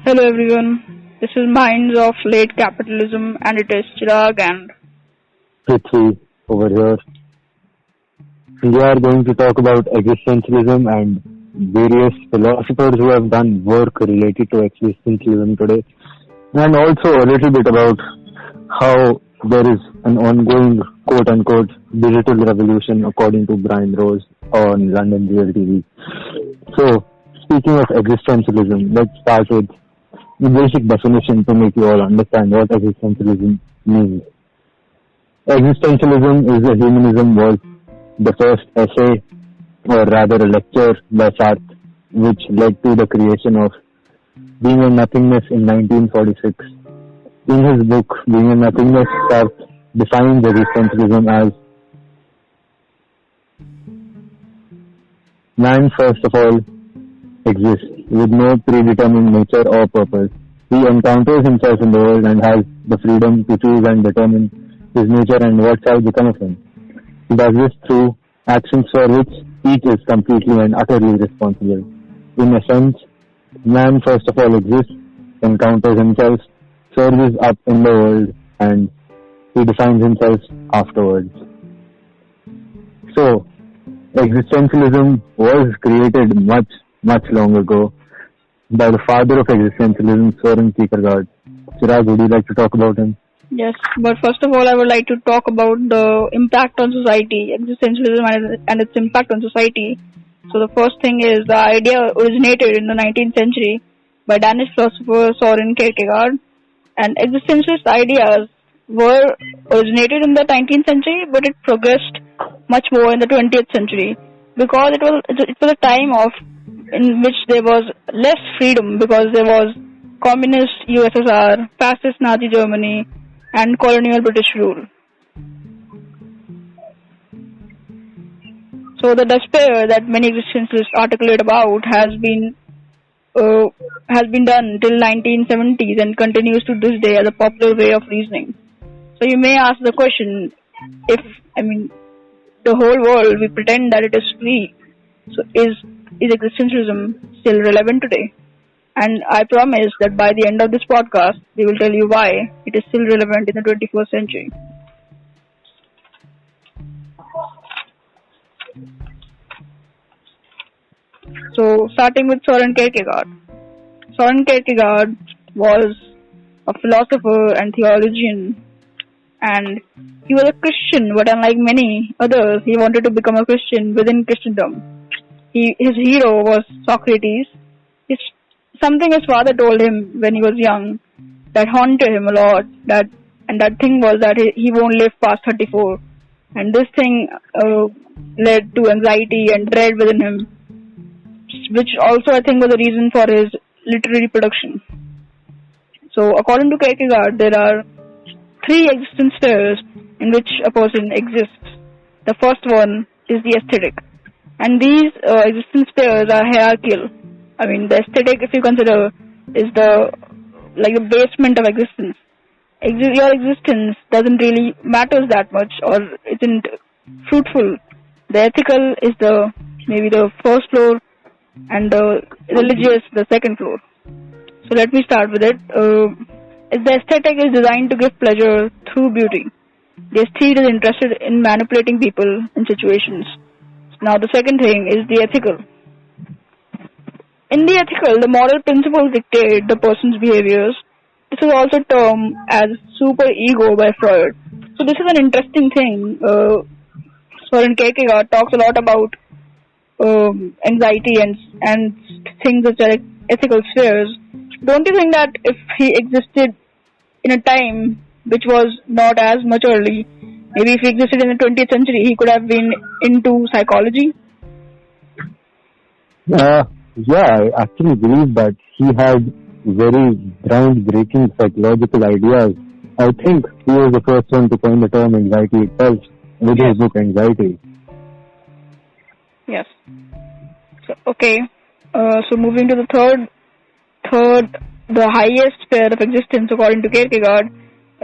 Hello everyone, this is Minds of Late Capitalism and it is Chirag and Prithvi over here. We are going to talk about existentialism and various philosophers who have done work related to existentialism today, and also a little bit about how there is an ongoing quote-unquote digital revolution according to Brian Rose on London GLTV. So, speaking of existentialism, let's start with the basic definition to make you all understand what existentialism means. Existentialism is a humanism was the first essay, or rather a lecture by Sartre, which led to the creation of Being and Nothingness in 1946. In his book, Being and Nothingness, Sartre defines existentialism as man first of all exists with no predetermined nature or purpose. He encounters himself in the world and has the freedom to choose and determine his nature and what shall become of him. He does this through actions for which each is completely and utterly responsible. In a sense, man first of all exists, encounters himself, surges up in the world, and he defines himself afterwards. So, existentialism was created much long ago by the father of existentialism, Soren Kierkegaard. Chirag, would you like to talk about him? yes, but first of all I would like to talk about the impact on society, existentialism and its impact on society. So the first thing is the idea originated in the 19th century by Danish philosopher Soren Kierkegaard, and existentialist ideas were originated in the 19th century, but it progressed much more in the 20th century because it was a time in which there was less freedom because there was communist USSR, fascist Nazi Germany, and colonial British rule. So the despair that many existentialists articulate about has been done till 1970s and continues to this day as a popular way of reasoning. So you may ask the question, if the whole world we pretend that it is free, so is existentialism still relevant today? And I promise that by the end of this podcast, we will tell you why it is still relevant in the 21st century. So, starting with Soren Kierkegaard. Soren Kierkegaard was a philosopher and theologian, and he was a Christian, but unlike many others, he wanted to become a Christian within Christendom. His hero was Socrates. Something his father told him when he was young that haunted him a lot, that thing was that he won't live past 34. And this thing led to anxiety and dread within him, which also I think was a reason for his literary production. So according to Kierkegaard, there are three existence spheres in which a person exists. The first one is the aesthetic. And these existence spheres are hierarchical. The aesthetic, if you consider, is the basement of existence. Your existence doesn't really matters that much or isn't fruitful. The ethical is maybe the first floor and the religious the second floor. So let me start with it. The aesthetic is designed to give pleasure through beauty. The aesthete is interested in manipulating people and situations. Now the second thing is the ethical. In the ethical, the moral principles dictate the person's behaviors. This is also termed as super-ego by Freud. So this is an interesting thing. Soren Kierkegaard talks a lot about anxiety and things which are ethical spheres. Don't you think that if he existed in a time which was not as much early, maybe if he existed in the 20th century, he could have been into psychology? Yeah, I actually believe that he had very groundbreaking psychological ideas. I think he was the first one to coin the term anxiety itself with his book Anxiety. Yes. So, okay. So moving to the third, the highest sphere of existence according to Kierkegaard,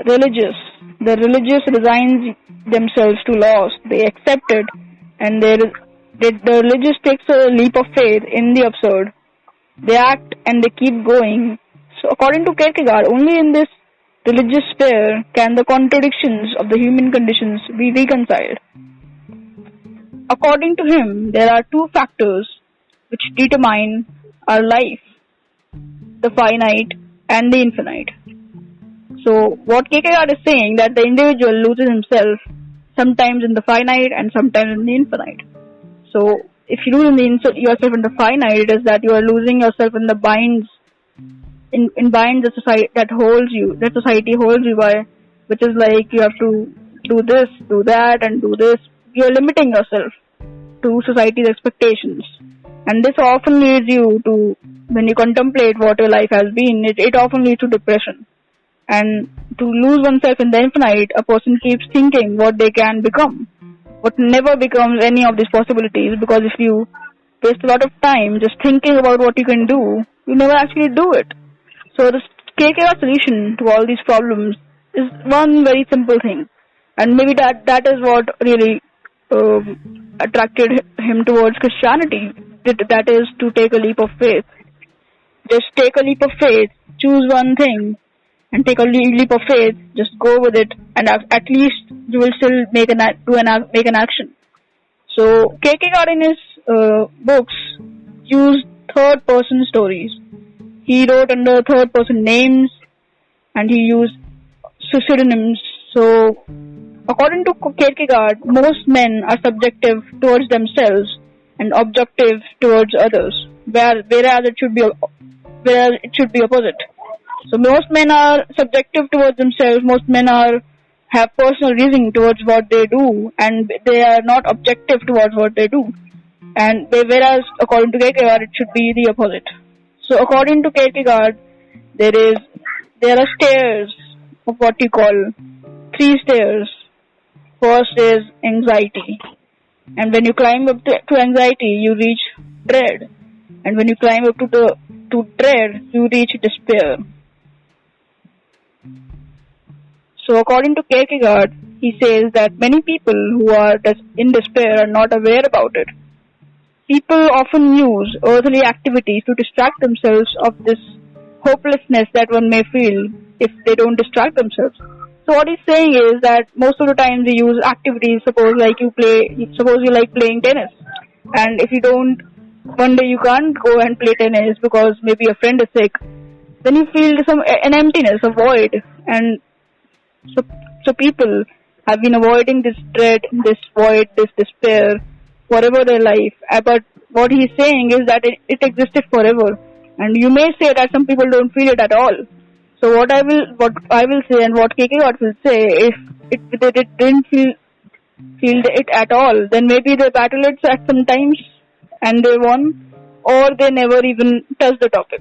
religious. The religious resigns themselves to loss. They accept it, and the religious takes a leap of faith in the absurd. They act and they keep going So according to Kierkegaard, only in this religious sphere can the contradictions of the human conditions be reconciled. According to him, there are two factors which determine our life: the finite and the infinite. So what Kierkegaard is saying, that the individual loses himself sometimes in the finite and sometimes in the infinite. So if you lose yourself in the finite, it is that you are losing yourself in the binds, in binds that society holds you by, which is like you have to do this, do that, and do this. You are limiting yourself to society's expectations, and this often leads you to, when you contemplate what your life has been, it often leads to depression. And to lose oneself in the infinite, a person keeps thinking what they can become, but never becomes any of these possibilities, because if you waste a lot of time just thinking about what you can do, you never actually do it. So the Kierkegaard solution to all these problems is one very simple thing, and maybe that is what really attracted him towards Christianity. That is to take a leap of faith. Just take a leap of faith, choose one thing, and take a leap of faith. Just go with it, and at least you will still make an action. So Kierkegaard in his books used third-person stories. He wrote under third-person names, and he used pseudonyms. So according to Kierkegaard, most men are subjective towards themselves and objective towards others, whereas it should be opposite. So most men are subjective towards themselves. Most men have personal reasoning towards what they do, and they are not objective towards what they do. And whereas according to Kierkegaard, it should be the opposite. So according to Kierkegaard, there are stairs of what you call 3 stairs. First is anxiety, and when you climb up to anxiety, you reach dread, and when you climb up to dread, you reach despair. So according to Kierkegaard, he says that many people who are in despair are not aware about it. People often use earthly activities to distract themselves of this hopelessness that one may feel if they don't distract themselves. So what he's saying is that most of the time we use activities, suppose you like playing tennis, and if you don't, one day you can't go and play tennis because maybe a friend is sick, then you feel an emptiness, a void, and so people have been avoiding this dread, this void, this despair, whatever their life. But what he's saying is that it existed forever, and you may say that some people don't feel it at all. So what I will say, and what Kierkegaard will say, if they didn't feel it at all, then maybe they battled it at some times and they won, or they never even touched the topic.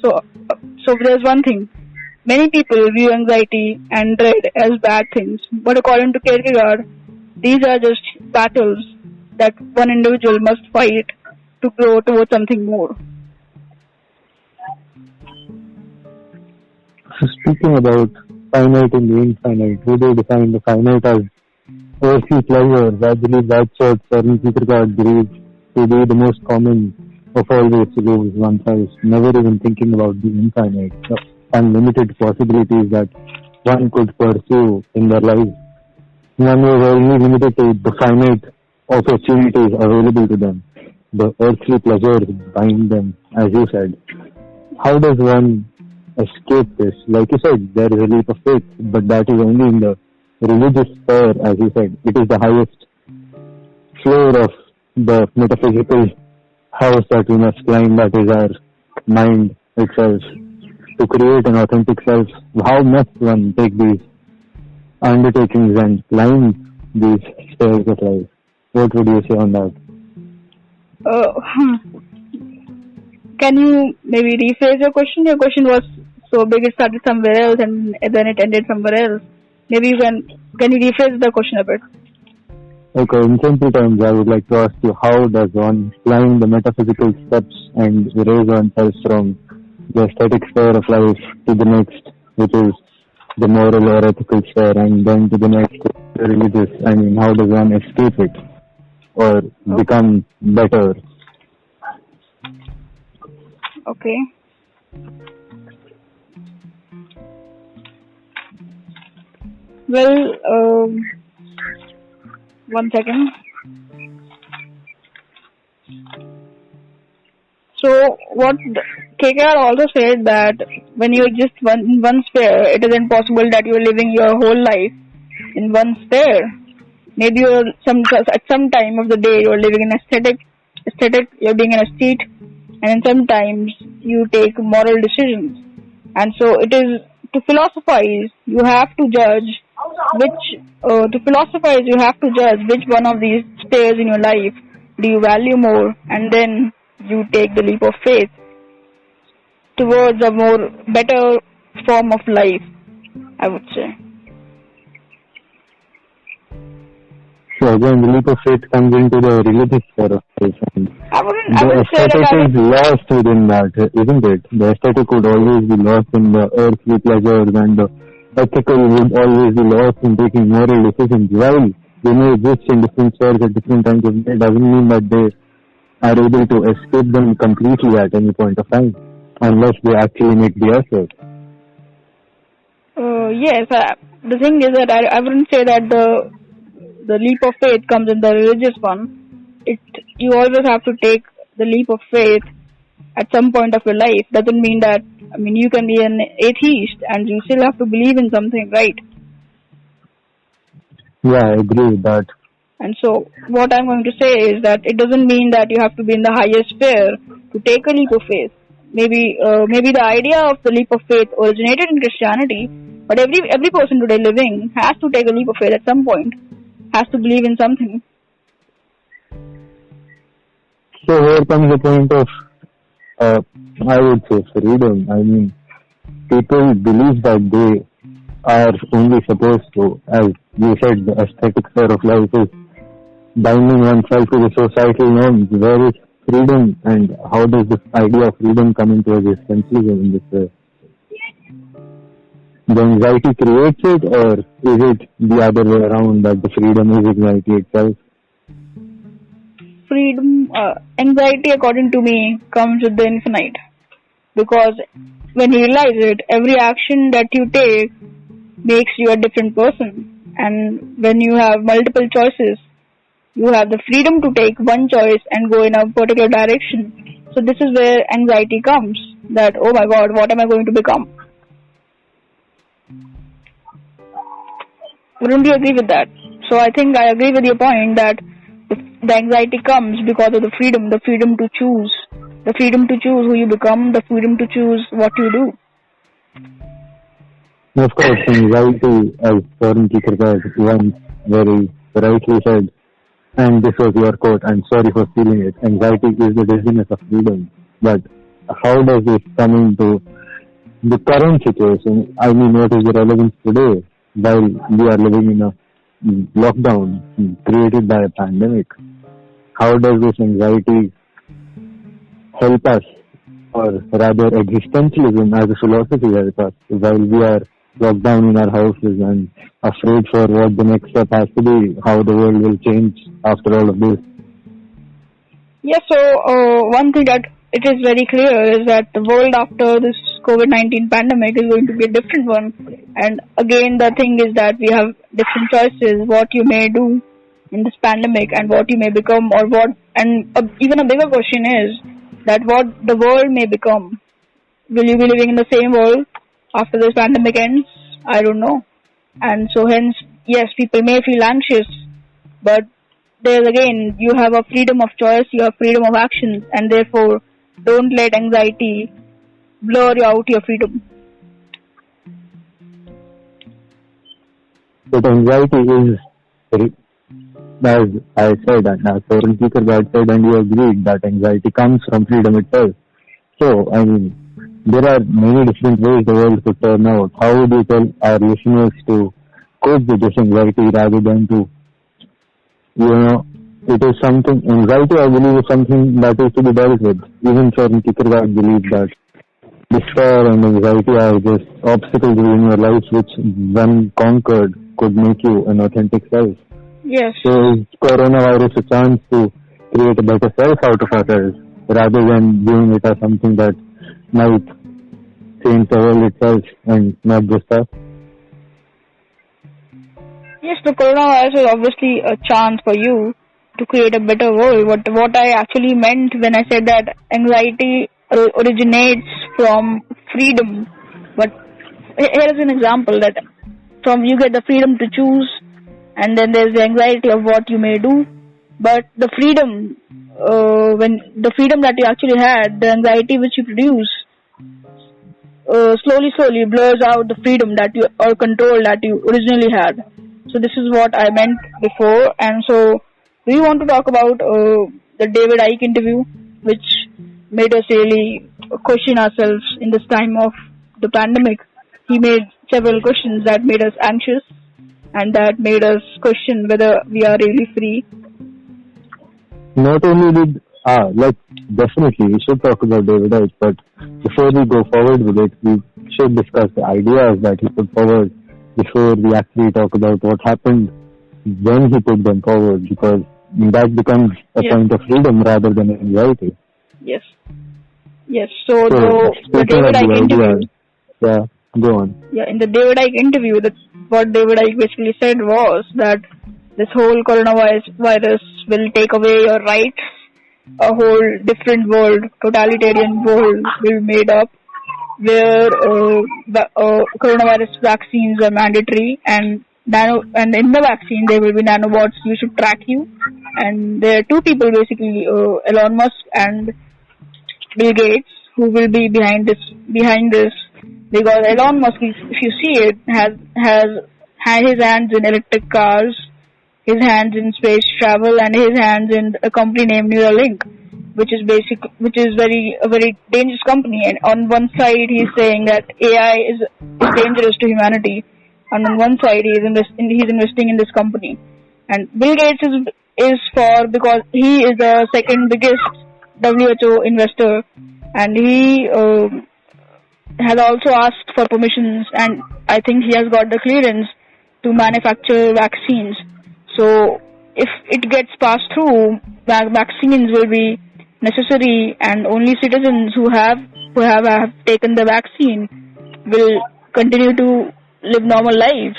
So there's one thing. Many people view anxiety and dread as bad things, but according to Kierkegaard, these are just battles that one individual must fight to grow towards something more. So speaking about finite and the infinite, would you define the finite as earthly pleasures? I believe that's what Soren Kierkegaard believes to be the most common of all ways to lose oneself, never even thinking about the infinite, the unlimited possibilities that one could pursue in their life. One was only limited to the finite opportunities available to them. The earthly pleasures bind them, as you said. How does one escape this? Like you said, there is a leap of faith, but that is only in the religious sphere, as you said. It is the highest floor of the metaphysical house that we must climb, that is our mind itself. To create an authentic self, how must one take these undertakings and climb these stairs of life? What would you say on that? Can you maybe rephrase your question? Your question was so big it started somewhere else and then it ended somewhere else. Maybe can you rephrase the question a bit? Okay, in simple terms, I would like to ask you, how does one climb the metaphysical steps and raise oneself from the aesthetic sphere of life to the next, which is the moral or ethical sphere, and then to the next, the religious? I mean, how does one escape it or become better? Okay. Well, one second. So, what Kierkegaard also said that when you exist in one sphere, it is impossible that you are living your whole life in one sphere. Maybe at some time of the day you are living in aesthetic, you're being an aesthete, and sometimes you take moral decisions. And so it is to philosophize, you have to judge which one of these spheres in your life do you value more, and then you take the leap of faith towards a more better form of life, I would say. So again, the leap of faith comes into the religious sphere of life. The aesthetic is lost within that, isn't it? The aesthetic would always be lost in the earthly pleasures, and the ethical would always be lost in taking moral decisions. While they may exist in different spheres at different times of day, doesn't mean that they are able to escape them completely at any point of time, unless they actually make the effort. Yes, the thing is that I wouldn't say that the leap of faith comes in the religious one. You always have to take the leap of faith at some point of your life. Doesn't mean that, you can be an atheist and you still have to believe in something, right? Yeah, I agree with that. And so what I'm going to say is that it doesn't mean that you have to be in the highest sphere to take a leap of faith. Maybe the idea of the leap of faith originated in Christianity, but every person today living has to take a leap of faith at some point, has to believe in something. So here comes the point of, I would say, freedom. People believe that they are only supposed to, as you said, the aesthetic sphere of life is binding oneself to the societal norms. Where is freedom, and how does this idea of freedom come into existentialism in this way? The anxiety creates it, or is it the other way around, that the freedom is anxiety itself? Anxiety, according to me, comes with the infinite. Because when you realize it, every action that you take makes you a different person. And when you have multiple choices, you have the freedom to take one choice and go in a particular direction. So this is where anxiety comes. That, oh my God, what am I going to become? Wouldn't you agree with that? So I think I agree with your point that the anxiety comes because of the freedom to choose. The freedom to choose who you become, the freedom to choose what you do. Of course, anxiety, as Soren Kierkegaard once very rightly said, and this was your quote, I'm sorry for stealing it, anxiety is the dizziness of freedom. But how does this come into the current situation? What is the relevance today while we are living in a lockdown created by a pandemic? How does this anxiety help us, or rather existentialism as a philosophy help us, while we are locked down in our houses and afraid for what the next step has to be, how the world will change after all of this? Yes, so one thing that it is very clear is that the world after this COVID-19 pandemic is going to be a different one. And again, the thing is that we have different choices, what you may do in this pandemic and what you may become, or what, and even a bigger question is that what the world may become. Will you be living in the same world after this pandemic ends? I don't know. And so hence, yes, people may feel anxious, but there's again, you have a freedom of choice, you have freedom of action, and therefore don't let anxiety blur you out your freedom. But anxiety is, as I said, and as Soren Kierkegaard said, and you agreed, that anxiety comes from freedom itself. So, there are many different ways the world could turn out. How would you tell our listeners to cope with this anxiety rather than to, it is something, anxiety I believe is something that is to be dealt with. Even Soren Kierkegaard believes that despair and anxiety are just obstacles in your life which, when conquered, could make you an authentic self. Yes. So is coronavirus a chance to create a better self out of ourselves, rather than viewing it as something that might change the world itself and not just us. Yes, the coronavirus is obviously a chance for you to create a better world. What I actually meant when I said that anxiety originates from freedom. But here is an example that from you get the freedom to choose, and then there's the anxiety of what you may do. But the freedom, when the freedom that you actually had, the anxiety which you produce, slowly blurs out the freedom that you or control that you originally had. So this is what I meant before. And so we want to talk about the David Icke interview, which made us really question ourselves in this time of the pandemic. He made several questions that made us anxious and that made us question whether we are really free. Not only did, definitely we should talk about David Icke, but before we go forward with it, we should discuss the ideas that he put forward before we actually talk about what happened when he put them forward, because that becomes a point of freedom rather than anxiety. Yes. So the David Icke interview. Yeah, go on. Yeah, in the David Icke interview, what David Icke basically said was that this whole coronavirus will take away your rights. A whole different world, totalitarian world will be made up where coronavirus vaccines are mandatory and in the vaccine there will be nanobots who should track you. And there are two people basically, Elon Musk and Bill Gates, who will be behind this because Elon Musk, if you see it, has his hands in electric cars, his hands in space travel, and his hands in a company named Neuralink, which is a very dangerous company. And on one side he's saying that AI is dangerous to humanity, and on one side he's investing in this company. And Bill Gates is because he is the second biggest WHO investor, and he has also asked for permissions, and I think he has got the clearance to manufacture vaccines. So if it gets passed through, vaccines will be necessary, and only citizens who have taken the vaccine will continue to live normal lives.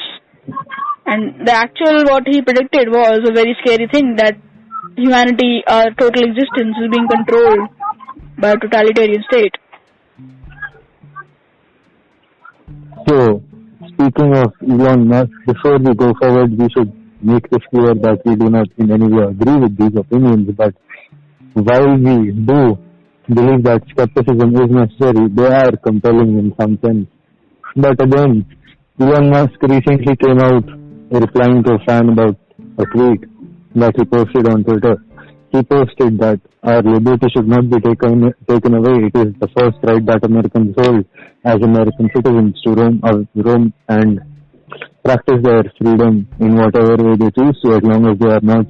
And what he predicted was a very scary thing, that humanity, our total existence, is being controlled by a totalitarian state. So, speaking of Elon Musk, before we go forward, we should make this clear that we do not in any way agree with these opinions, but while we do believe that skepticism is necessary, they are compelling in some sense. But again, Elon Musk recently came out replying to a fan about a tweet that he posted on Twitter. He posted that our liberty should not be taken away. It is the first right that Americans hold as American citizens to roam and practice their freedom in whatever way they choose to, as long as they are not,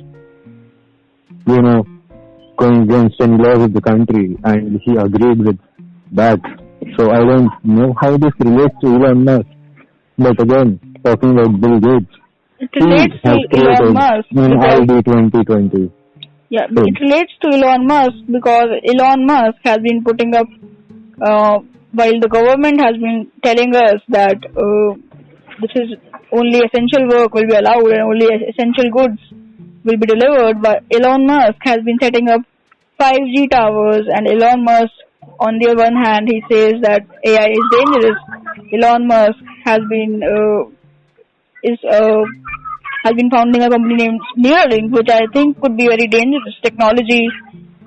going against any laws of the country. And he agreed with that. So I don't know how this relates to Elon Musk. But again, talking about Bill Gates, it relates to Elon Musk in ID 2020. Yeah, so it relates to Elon Musk because Elon Musk has been putting up, while the government has been telling us that this is only essential work will be allowed and only essential goods will be delivered, but Elon Musk has been setting up 5G towers, and Elon Musk, on the one hand, he says that AI is dangerous. Elon Musk has been founding a company named Neuralink, which I think could be very dangerous technology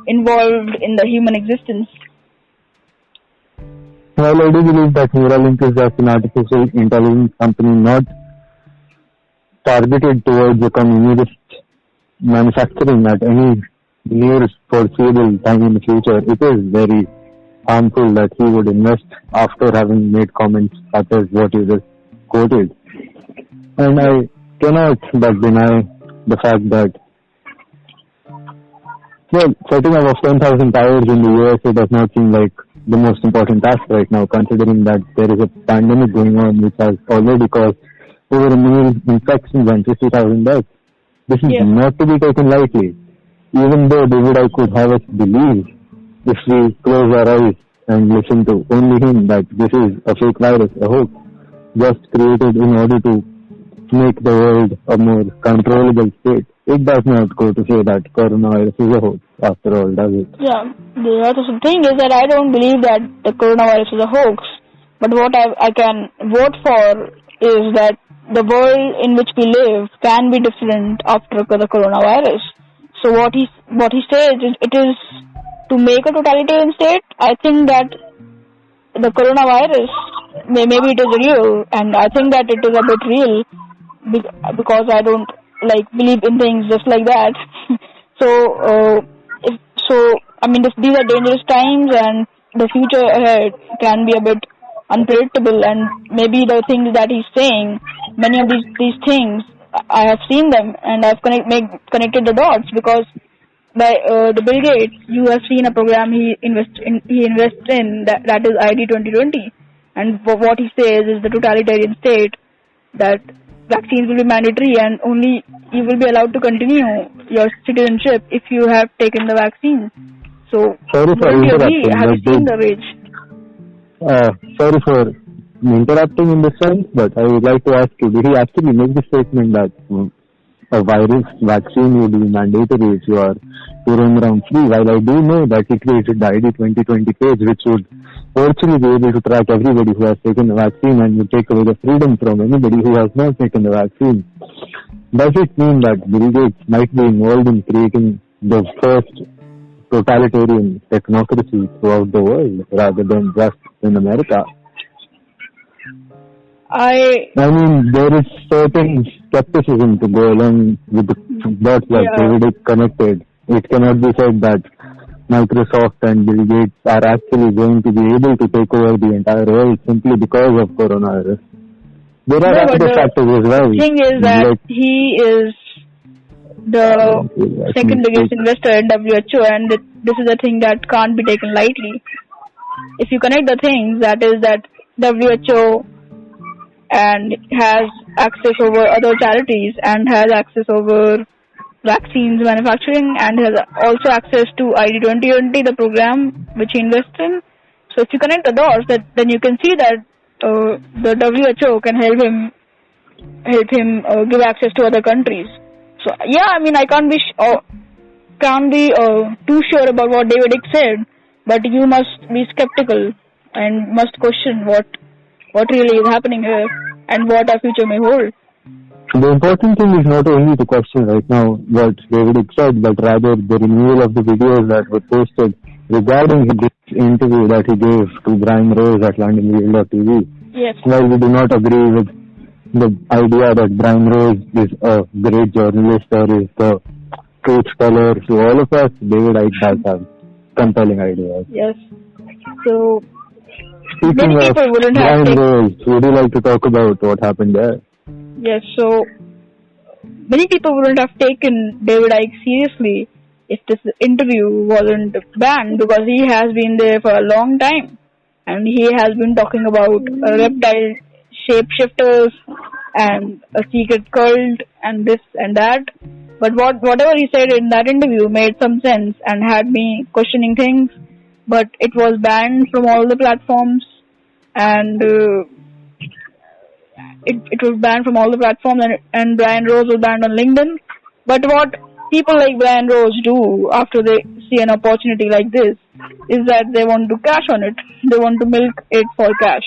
involved in the human existence. Well, I do believe that Neuralink is just an artificial intelligence company not targeted towards the communist manufacturing at any near foreseeable time in the future. It is very harmful that he would invest after having made comments such as what you just quoted. And I cannot but deny the fact that, setting up of 10,000 towers in the USA does not seem like the most important task right now, considering that there is a pandemic going on which has already caused over 1 million infections and 50,000 deaths. This is not to be taken lightly, even though David Icke could have us believe, if we close our eyes, and listen to only him that this is a fake virus, a hoax, just created in order to make the world a more controllable state. It does not go to say that coronavirus is a hoax after all, does it? Yeah, the other thing is that I don't believe that the coronavirus is a hoax. But what I can vote for is that the world in which we live can be different after the coronavirus. So what he says is it is to make a totalitarian state. I think that the coronavirus maybe it is real, and I think that it is a bit real because I don't believe in things just like that. These are dangerous times, and the future ahead can be a bit unpredictable, and maybe the things that he's saying, many of these things, I have seen them, and I've connected the dots because by the Bill Gates, you have seen a program he invests in that is ID 2020, and what he says is the totalitarian state that vaccines will be mandatory and only you will be allowed to continue your citizenship if you have taken the vaccine. So, sorry for interrupting. Have you seen the rage? Sorry for interrupting in this sense, but I would like to ask you, did he actually make the statement that a virus vaccine would be mandatory if you are to roam around free? While I do know that he created the ID 2020 page, which would virtually be able to track everybody who has taken the vaccine and would take away the freedom from anybody who has not taken the vaccine. Does it mean that Bill Gates might be involved in creating the first totalitarian technocracy throughout the world rather than just in America? I mean, there is certain skepticism to go along with the dots that David connected. It cannot be said that Microsoft and Bill Gates are actually going to be able to take over the entire world simply because of coronavirus. There are other factors as well. The thing is that he is the second biggest investor in WHO, and this is a thing that can't be taken lightly. If you connect the things, that is that WHO and has access over other charities and has access over vaccines manufacturing and has also access to ID 2020, the program which he invests in. So if you connect the dots, then you can see that the WHO can help him give access to other countries. So I can't be too sure about what David Icke said, but you must be skeptical and must question what really is happening here and what our future may hold. The important thing is not only to question right now what David Icke said, but rather the renewal of the videos that were posted regarding this interview that he gave to Brian Rose at LondonReal.tv. Yes. While we do not agree with the idea that Brian Rose is a great journalist or is the truth teller to all of us, David Icke does have compelling ideas. Yes. So, speaking of Brian Rose, would you like to talk about what happened there? Yes, so many people wouldn't have taken David Icke seriously if this interview wasn't banned, because he has been there for a long time and he has been talking about reptile shapeshifters and a secret cult and this and that. But whatever he said in that interview made some sense and had me questioning things, but it was banned from all the platforms, and it was banned from all the platforms, and Brian Rose was banned on LinkedIn. But what people like Brian Rose do after they see an opportunity like this is that they want to cash on it. They want to milk it for cash.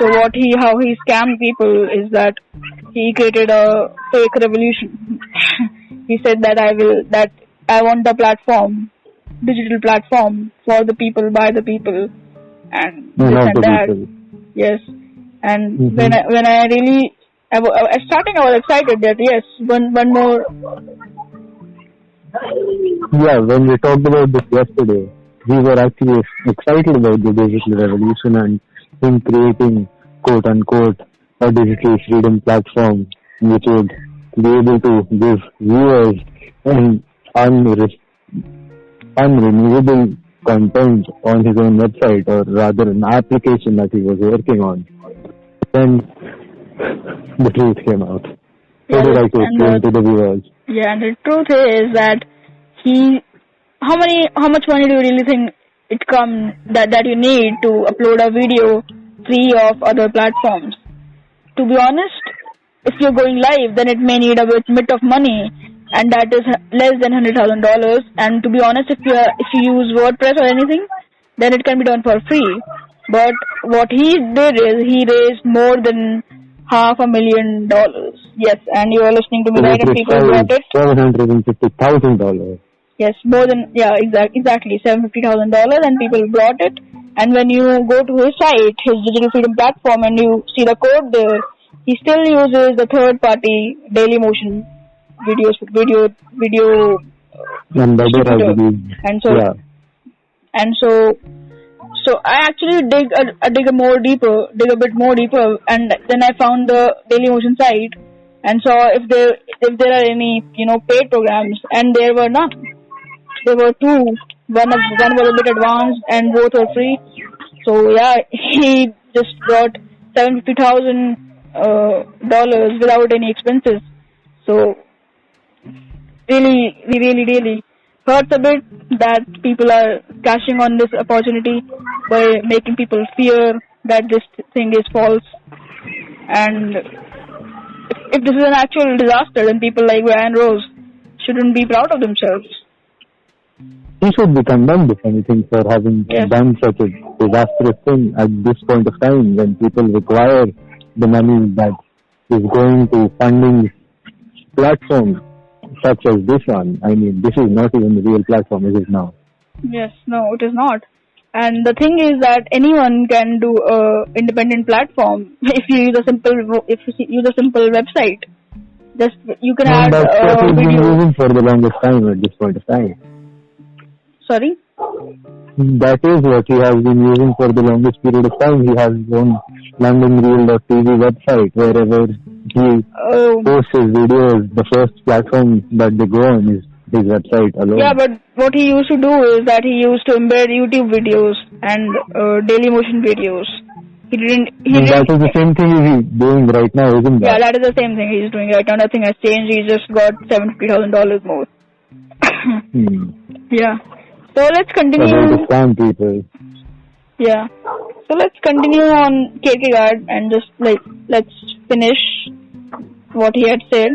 So how he scammed people is that he created a fake revolution. He said that I want a platform, digital platform for the people, by the people, and this and that. People. Yes. And when I really, starting I was excited that yes, one more. Yeah, when we talked about this yesterday, we were actually excited about the digital revolution and him creating, quote unquote, a digital freedom platform which would be able to give viewers an unrenewable content on his own website, or rather an application that he was working on. Then the truth came out. So did I explain to the viewers? Yeah, and the truth is that how much money do you really think it comes that you need to upload a video free of other platforms. To be honest, if you're going live, then it may need a bit of money, and that is less than $100,000. And to be honest, if you use WordPress or anything, then it can be done for free. But what he did is he raised more than $500,000. Yes, and you are listening to me right, and people bought it. $750,000. Yes, more than, exactly $750,000, and people bought it. And when you go to his site, his digital freedom platform, and you see the code there, he still uses the third-party Dailymotion video, and so I actually dig a bit more deeper, and then I found the Dailymotion site and saw if there are any paid programs, and there were none. There were two. One was a bit advanced, and both were free. So yeah, he just got $750,000 without any expenses. So really hurts a bit that people are cashing on this opportunity by making people fear that this thing is false. And if this is an actual disaster, then people like Brian Rose shouldn't be proud of themselves. He should be condemned, if anything, for having done such a disastrous thing at this point of time, when people require the money that is going to funding platforms such as this one. I mean, this is not even the real platform, is it now? Yes, no, it is not. And the thing is that anyone can do a independent platform if you use a simple website. Just you can add that's what he's been video. using for the longest time at this point of time. Sorry? That is what he has been using for the longest period of time. He has his own LondonReal.tv website, wherever he posts his videos. The first platform that they go on is his website alone. Yeah, but what he used to do is that he used to embed YouTube videos and Dailymotion videos. That is the same thing he's doing right now, isn't that? Yeah, that is the same thing he's doing right now. Nothing has changed. He just got $750,000 more. Yeah. So let's continue. Understand people. Yeah. So let's continue on Kierkegaard and just let's finish what he had said.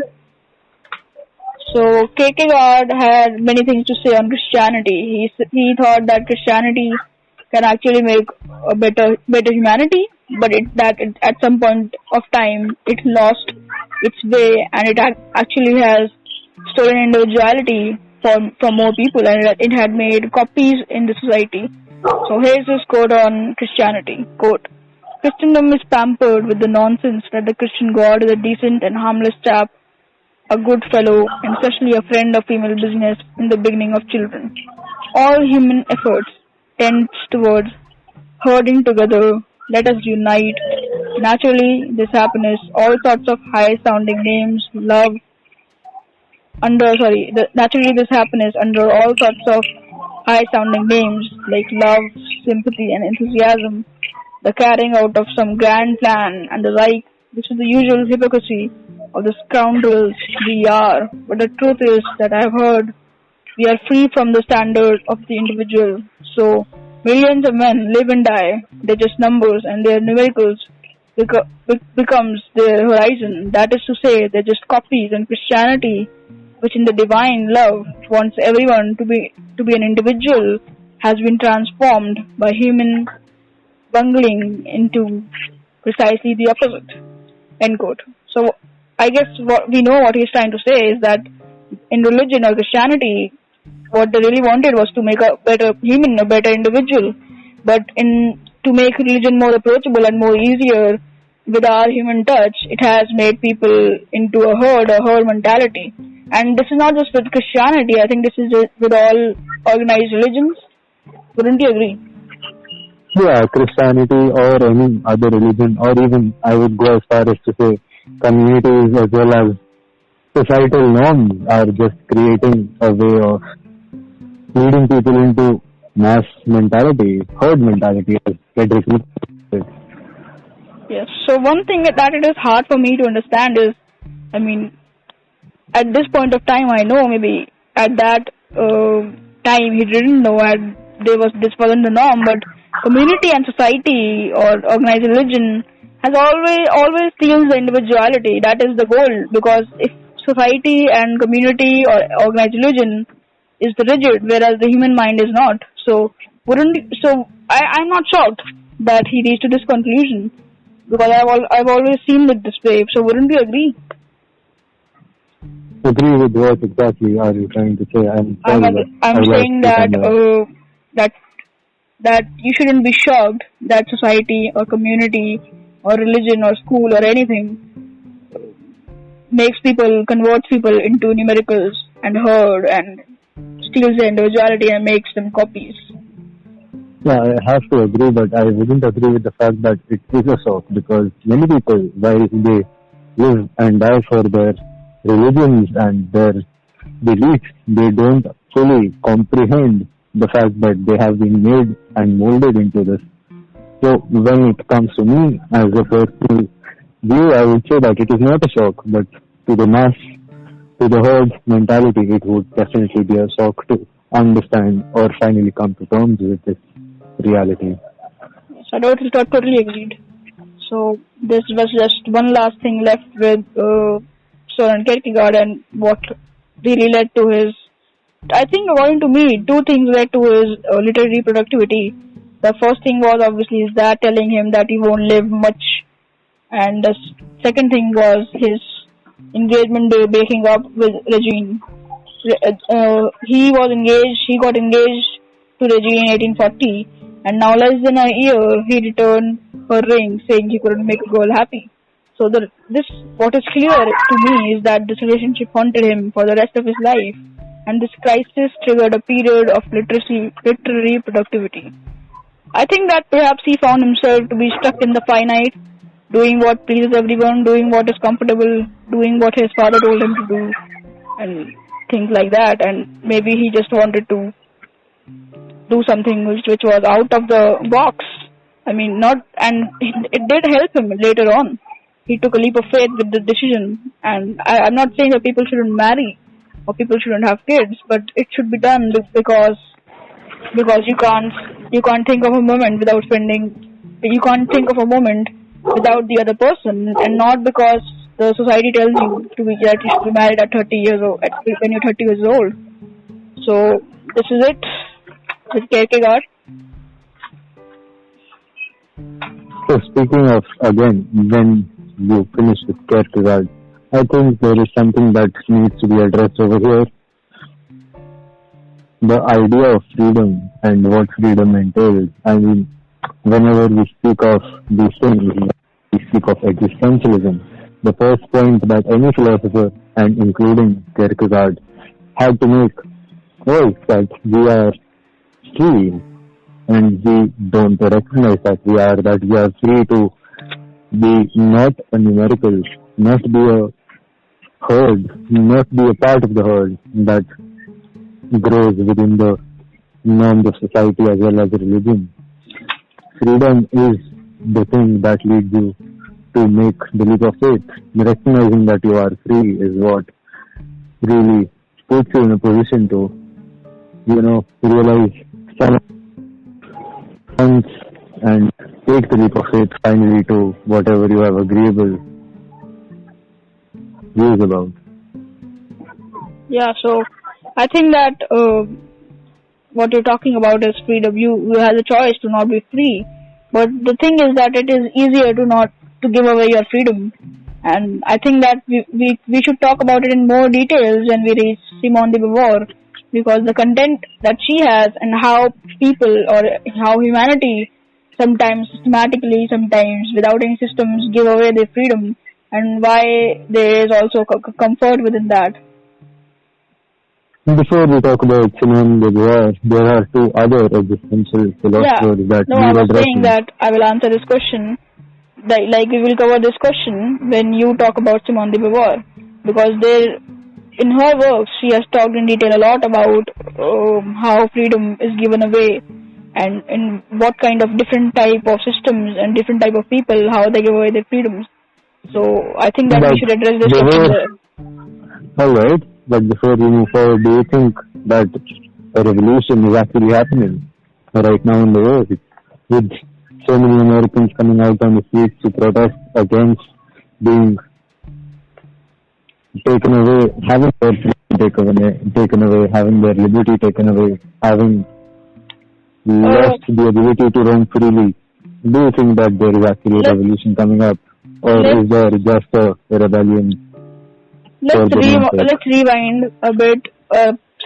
So Kierkegaard had many things to say on Christianity. He thought that Christianity can actually make a better humanity, but at some point of time it lost its way, and it actually has stolen individuality from more people, and it had made copies in the society. So here's this quote on Christianity. Quote, "Christendom is pampered with the nonsense that the Christian God is a decent and harmless chap, a good fellow, and especially a friend of female business in the beginning of children. All human efforts tends towards herding together. Let us unite. Naturally, this happiness, all sorts of high-sounding names, naturally this happiness under all sorts of high-sounding names like love, sympathy, and enthusiasm, the carrying out of some grand plan and the like. This is the usual hypocrisy of the scoundrels we are. But the truth is that I have heard we are free from the standard of the individual. So millions of men live and die. They're just numbers, and their numericals becomes their horizon. That is to say, they're just copies, and Christianity, which in the divine love wants everyone to be an individual, has been transformed by human bungling into precisely the opposite." End quote. So I guess what he's trying to say is that in religion or Christianity, what they really wanted was to make a better human, a better individual. But to make religion more approachable and more easier with our human touch, it has made people into a herd mentality. And this is not just with Christianity. I think this is with all organized religions. Wouldn't you agree? Yeah, Christianity or any other religion, or even I would go as far as to say communities as well as societal norms are just creating a way of leading people into mass mentality, herd mentality, as Frederick said. Yes. So one thing that it is hard for me to understand is, I mean, at this point of time, I know maybe at that time he didn't know, this wasn't the norm, but community and society or organized religion has always steals the individuality. That is the goal, because if society and community or organized religion is the rigid, whereas the human mind is not. So I'm not shocked that he reached to this conclusion, because I've always seen it this way. So wouldn't you agree? Agree with what exactly are you trying to say? I'm saying that you shouldn't be shocked that society or community or religion or school or anything converts people into numericals and herd and steals their individuality and makes them copies. Yeah, I have to agree, but I wouldn't agree with the fact that it is a shock, because many people, while they live and die for their religions and their beliefs, they don't fully comprehend the fact that they have been made and molded into this. So when it comes to me as a personal view, I would say that it is not a shock, but to the mass, to the herd mentality, it would definitely be a shock to understand or finally come to terms with this reality. So I totally agreed. So this was just one last thing left with Soren Kierkegaard and what really led to his. I think, according to me, two things led to his literary productivity. The first thing was obviously his dad telling him that he won't live much, and the second thing was his engagement breaking up with Regine. He got engaged to Regine in 1840, and now less than a year he returned her ring, saying he couldn't make a girl happy. So what is clear to me is that this relationship haunted him for the rest of his life, and this crisis triggered a period of literary productivity. I think that perhaps he found himself to be stuck in the finite, doing what pleases everyone, doing what is comfortable, doing what his father told him to do, and things like that. And maybe he just wanted to do something which was out of the box. It did help him later on. He took a leap of faith with the decision. And I'm not saying that people shouldn't marry or people shouldn't have kids, but it should be done because you can't think of a moment without the other person, and not because the society tells you that you should be married at 30 years old, when you're 30 years old. So this is it with Kierkegaard. So speaking of, again, when you finish with Kierkegaard, I think there is something that needs to be addressed over here. The idea of freedom and what freedom entails. I mean, whenever we speak of these things, we speak of existentialism. The first point that any philosopher, and including Kierkegaard, had to make was that we are free, and we don't recognize that we are free to be not a numerical, not be a herd, not be a part of the herd that grows within the norms of society as well as religion. Freedom is the thing that leads you to make the leap of faith. Recognizing that you are free is what really puts you in a position to, realize some things and take the leap of faith finally to whatever you have agreeable views about. Yeah, so I think that what you're talking about is freedom. You have the choice to not be free, but the thing is that it is easier to give away your freedom, and I think that we should talk about it in more details when we reach Simone de Beauvoir, because the content that she has and how people or how humanity sometimes systematically, sometimes without any systems, give away their freedom, and why there is also comfort within that. Before we talk about Simone de Beauvoir, there are two other existential philosophers that we I was saying that I will answer this question. We will cover this question when you talk about Simone de Beauvoir, because in her works she has talked in detail a lot about how freedom is given away, and in what kind of different type of systems and different type of people, how they give away their freedoms. So I think that we should address this question there. Alright, but before we move forward, do you think that a revolution is actually happening? right now in the world, with so many Americans coming out on the streets to protest against being taken away, having their freedom taken away, having their liberty taken away, having lost the ability to roam freely. Do you think that there is actually a revolution coming up, or is there just a rebellion? Let's rewind a bit.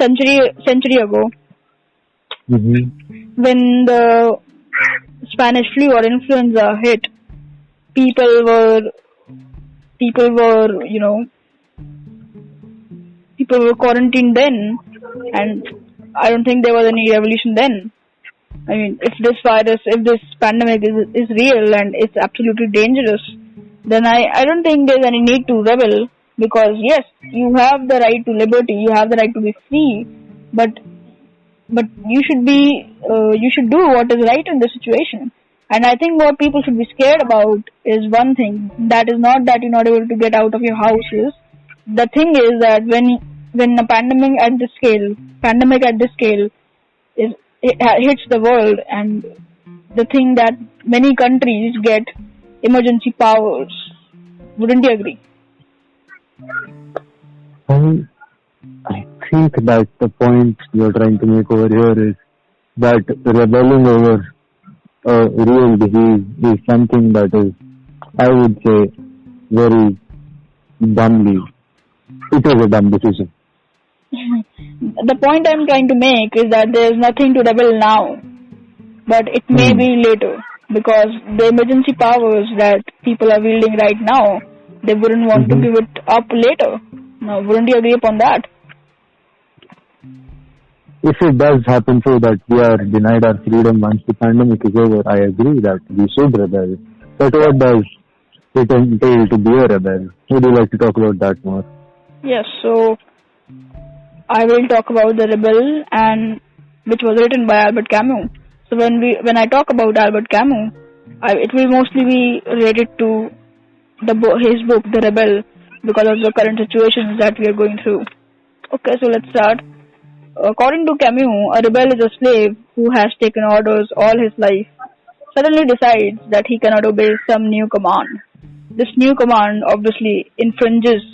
Century ago, when the Spanish flu or influenza hit, people were quarantined then, and I don't think there was any revolution then. I mean, if this pandemic is real and it's absolutely dangerous, then I don't think there's any need to rebel, because yes, you have the right to liberty, you have the right to be free, but you should do what is right in the situation. And I think what people should be scared about is one thing, that is not that you're not able to get out of your houses. The thing is that when a pandemic at this scale hits the world, and the thing that many countries get emergency powers, wouldn't you agree? I think that the point you're trying to make over here is that rebelling over a real disease is something that is, I would say, very dumbly. It is a dumb decision. The point I'm trying to make is that there is nothing to rebel now, but it may be later, because the emergency powers that people are wielding right now, they wouldn't want to give it up later. Now, wouldn't you agree upon that? If it does happen so that we are denied our freedom once the pandemic is over, I agree that we should rebel. But what does it entail to be a rebel? Would you like to talk about that more? Yes, so I will talk about The Rebel, and which was written by Albert Camus. So when I talk about Albert Camus, it will mostly be related to his book The Rebel, because of the current situations that we are going through. Okay, so let's start. According to Camus, a rebel is a slave who has taken orders all his life, suddenly decides that he cannot obey some new command. This new command obviously infringes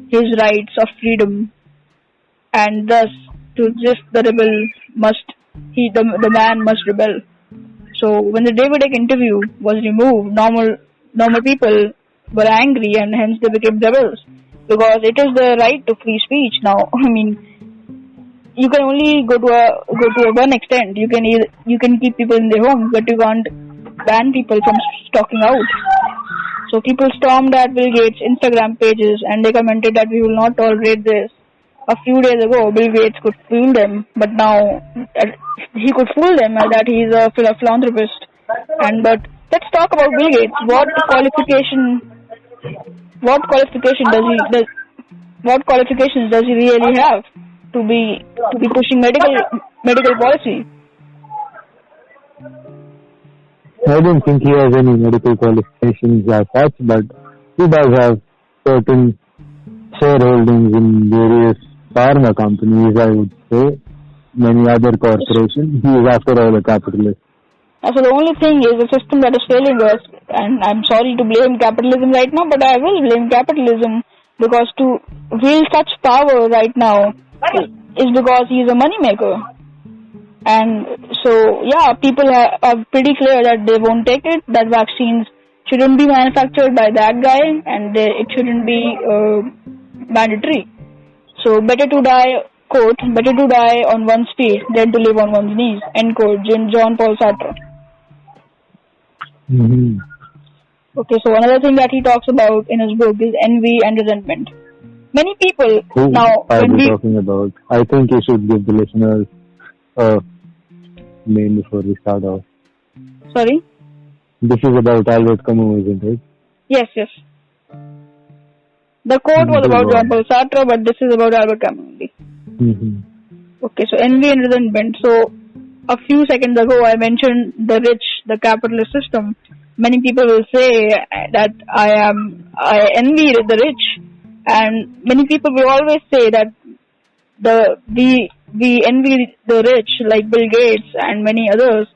his rights of freedom, and thus to resist the man must rebel. So when the David Icke interview was removed, normal people were angry, and hence they became rebels, because it is the right to free speech now. I mean, you can only go to a one extent. You can keep people in their homes, but you can't ban people from talking out. So people stormed at Bill Gates' Instagram pages, and they commented that we will not tolerate this. A few days ago, Bill Gates could fool them, but now he could fool them that he is a philanthropist. But let's talk about Bill Gates. What qualifications does he really have to be pushing medical policy? I don't think he has any medical qualifications as such, but he does have certain shareholdings in various pharma companies, I would say, many other corporations. He is after all a capitalist. So the only thing is the system that is failing us, and I'm sorry to blame capitalism right now, but I will blame capitalism, because to wield such power right now is because he is a money maker. And so, yeah, people are pretty clear that they won't take it, that vaccines shouldn't be manufactured by that guy, and it shouldn't be mandatory. So better to die, quote, better to die on one's feet than to live on one's knees, end quote, John Paul Sartre. Okay, so another thing that he talks about in his book is envy and resentment. Many people now... What are you talking about? I think you should give the listeners a name before we start off. Sorry? This is about Albert Camus, isn't it? Yes. The quote was about Jean Paul Sartre, but this is about Albert Camus only. Okay, so envy and resentment. So, a few seconds ago I mentioned the rich, the capitalist system. Many people will say that I envy the rich, and many people will always say that we envy the rich like Bill Gates and many others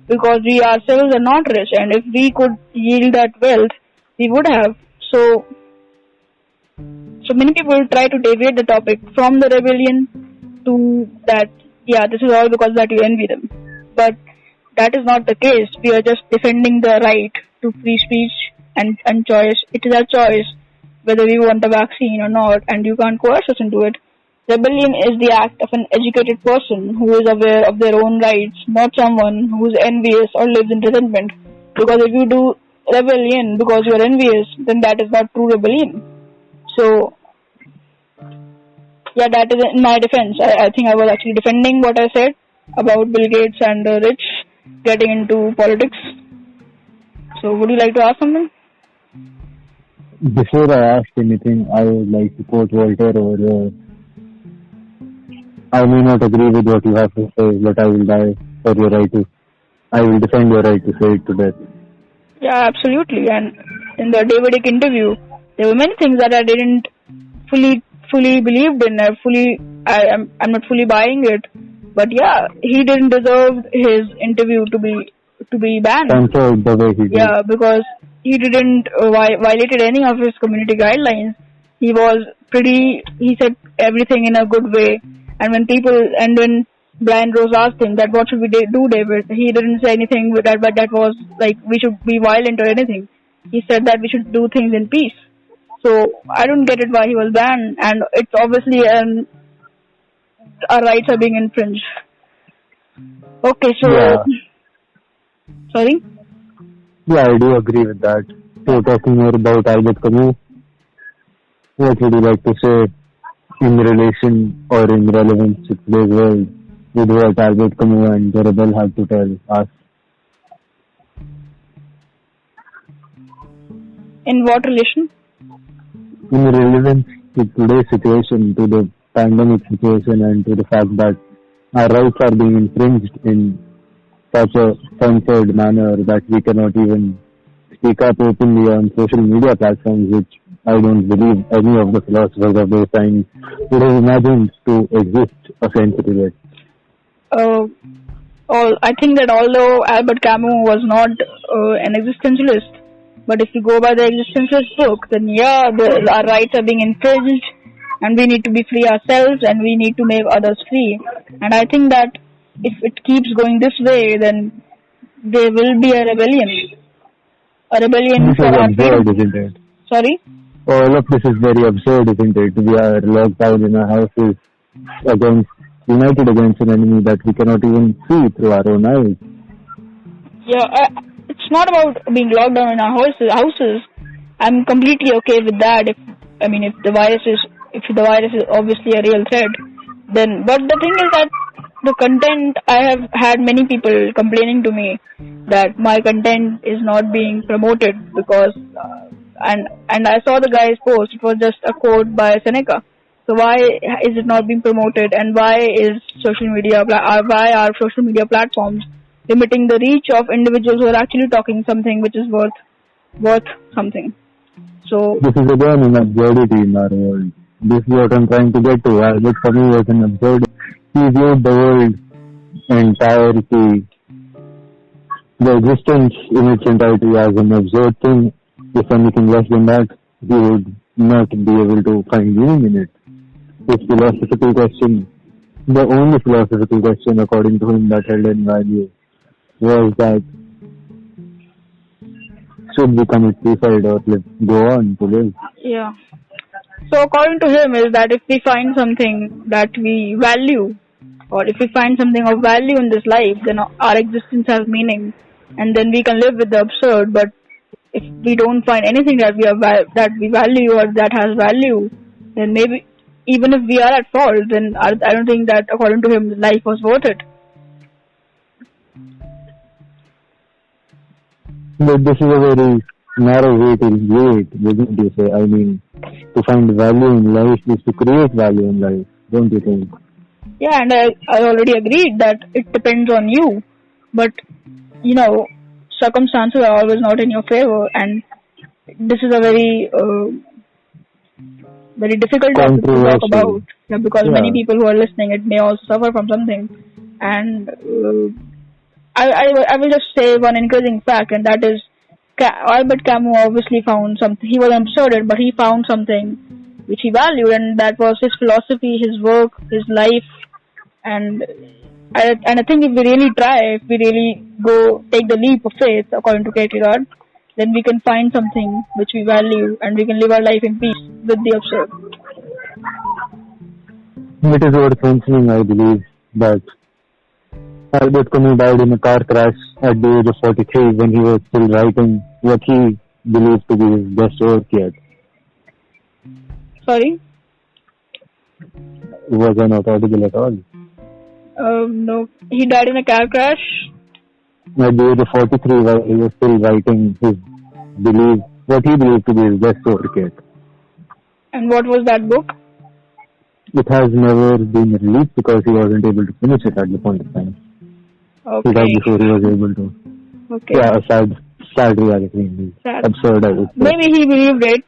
because we ourselves are not rich, and if we could yield that wealth, we would have. So many people try to deviate the topic from the rebellion to that, yeah, this is all because that you envy them. But that is not the case. We are just defending the right to free speech and choice. It is our choice whether we want a vaccine or not, and you can't coerce us into it. Rebellion is the act of an educated person who is aware of their own rights, not someone who is envious or lives in resentment. Because if you do rebellion because you are envious, then that is not true rebellion. So, yeah, that is in my defense. I think I was actually defending what I said about Bill Gates and the rich getting into politics. So, would you like to ask something? Before I ask anything, I would like to quote Voltaire over here. I may not agree with what you have to say, but I will die for your right to. I will defend your right to say it to death. Yeah, absolutely. And in the David Icke interview, there were many things that I didn't fully believed in. I'm not fully buying it. But yeah, he didn't deserve his interview to be banned. Censored the way he did. Yeah, because he didn't violated any of his community guidelines. He said everything in a good way. And when Brian Rose asked him that what should we do, David, he didn't say anything with that, but that was like we should be violent or anything. He said that we should do things in peace. So I don't get it why he was banned, and it's obviously our rights are being infringed. Okay, so yeah. Sorry? Yeah, I do agree with that. So talking more about Albert Camus, what would you like to say in relation or in relevance to today's world with what Albert Camus and the rebel have to tell us? In what relation? In relevance to today's situation, to the pandemic situation, and to the fact that our rights are being infringed in such a censored manner that we cannot even speak up openly on social media platforms, which I don't believe any of the philosophers of those times would have imagined to exist a century ago. I think that although Albert Camus was not an existentialist, but if you go by the existentialist book, then yeah, our rights are being infringed, and we need to be free ourselves, and we need to make others free. And I think that if it keeps going this way, then there will be a rebellion. A rebellion for our freedom. Isn't it? Sorry? All of this is very absurd, isn't it? We are locked down in our houses united against an enemy that we cannot even see through our own eyes. Yeah, it's not about being locked down in our houses. I'm completely okay with that. If the virus is obviously a real threat, then. But the thing is that the content, I have had many people complaining to me that my content is not being promoted because, and I saw the guy's post. It was just a quote by Seneca. So why is it not being promoted, and why are social media platforms limiting the reach of individuals who are actually talking something which is worth something? So this is again an absurdity in our world. This is what I'm trying to get to. Albert Camus was an absurdity. He viewed the world entirety, the existence in its entirety as an absurd thing. If anything less than that, he would not be able to find meaning in it. His philosophical question, the only philosophical question according to him that held any value, was that should we commit suicide or go on to live? Yeah. So according to him is that if we find something that we value, or if we find something of value in this life, then our existence has meaning, and then we can live with the absurd. But if we don't find anything that we value or that has value, then maybe even if we are at fault, then I don't think that according to him life was worth it. But this is a very narrow way to view it, wouldn't you say? I mean, to find value in life is to create value in life, don't you think? Yeah, and I already agreed that it depends on you. But, circumstances are always not in your favor, and this is a very very difficult topic to talk about. Yeah, because many people who are listening, it may also suffer from something. And I will just say one encouraging fact, and that is Albert Camus obviously found something. He was an absurdist, but he found something which he valued, and that was his philosophy, his work, his life. And I think if we really try, if we really go take the leap of faith, according to Kierkegaard, then we can find something which we value, and we can live our life in peace with the absurd. It is worth mentioning, I believe, that Albert Camus died in a car crash at the age of 43 when he was still writing what he believed to be his best work yet. Sorry? Was I not audible at all? No. He died in a car crash? At the age of 43 while he was still writing what he believed to be his best work yet. And what was that book? It has never been released because he wasn't able to finish it at the point of time. Okay. He died before he was able to. Okay. Yeah, a sad reality. Sad. Absurd, I would say. Maybe he believed it,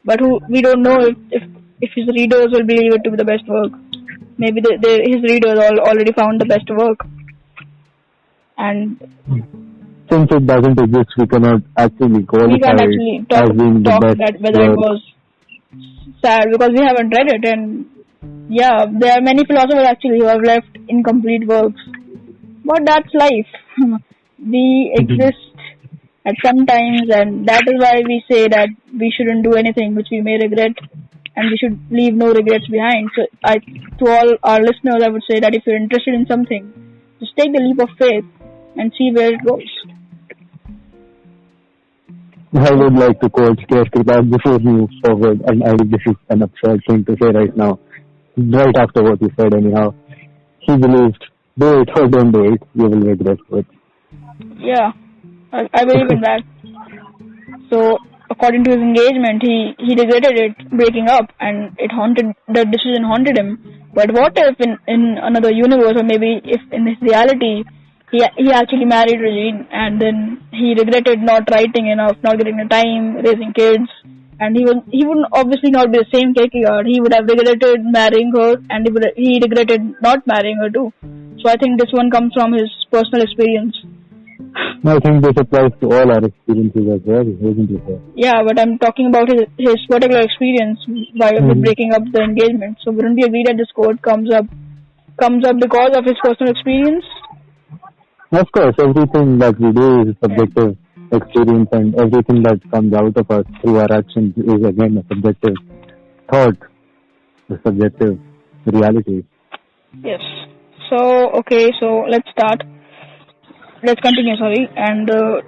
but we don't know if his readers will believe it to be the best work. Maybe his readers already found the best work. And since it doesn't exist, we cannot actually qualify it as being the best that whether work. It was sad because we haven't read it, and yeah, there are many philosophers actually who have left incomplete works. But that's life. We exist at some times, and that is why we say that we shouldn't do anything which we may regret, and we should leave no regrets behind. So to all our listeners, I would say that if you're interested in something, just take the leap of faith and see where it goes. I would like to quote Kierkegaard before we move forward, and I think this is an absurd thing to say right now. Right after what you said anyhow. He believed, do it or don't do it, you will regret it. Yeah, I believe in that. So, according to his engagement, he regretted it breaking up, and the decision haunted him. But what if in another universe, or maybe if in his reality, he actually married Regine, and then he regretted not writing enough, not getting the time, raising kids, and he would obviously not be the same Kierkegaard. He would have regretted marrying her, and he regretted not marrying her too. So I think this one comes from his personal experience. I think this applies to all our experiences as well, isn't it? Yeah, but I'm talking about his particular experience by breaking up the engagement. So wouldn't we agree that this quote comes up because of his personal experience? Of course, everything that we do is a subjective experience, and everything that comes out of us through our actions is again a subjective thought, a subjective reality. Yes. So let's start. Let's continue, and the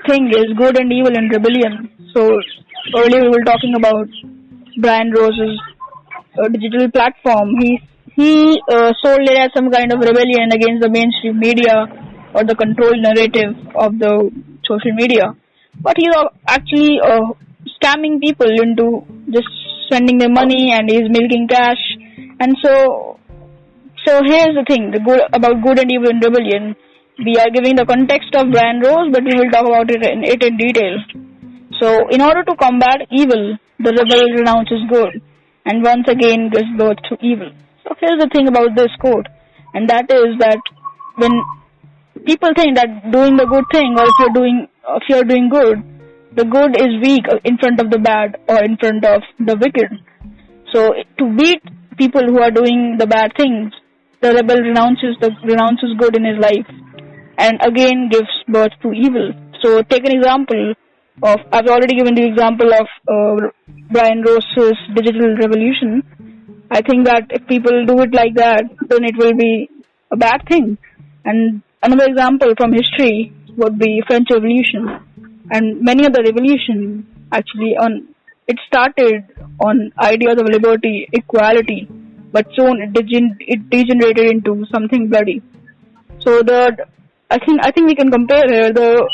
thing is good and evil and rebellion. So earlier we were talking about Brian Rose's digital platform. He sold it as some kind of rebellion against the mainstream media or the controlled narrative of the social media. But he's actually scamming people into just sending their money, and he's milking cash. And so here's the thing, about good and evil and rebellion. We are giving the context of Brian Rose, but we will talk about it in detail. So, in order to combat evil, the rebel renounces good, and once again gives birth to evil. So, here's the thing about this quote, and that is that when people think that doing the good thing, or if you're doing good, the good is weak in front of the bad or in front of the wicked. So, to beat people who are doing the bad things, the rebel renounces good in his life, and again gives birth to evil. So take an example of, I've already given the example of Brian Rose's digital revolution. I think that if people do it like that, then it will be a bad thing. And another example from history would be French Revolution, and many other revolutions actually it started on ideas of liberty, equality, but soon it degenerated into something bloody. So I think we can compare here the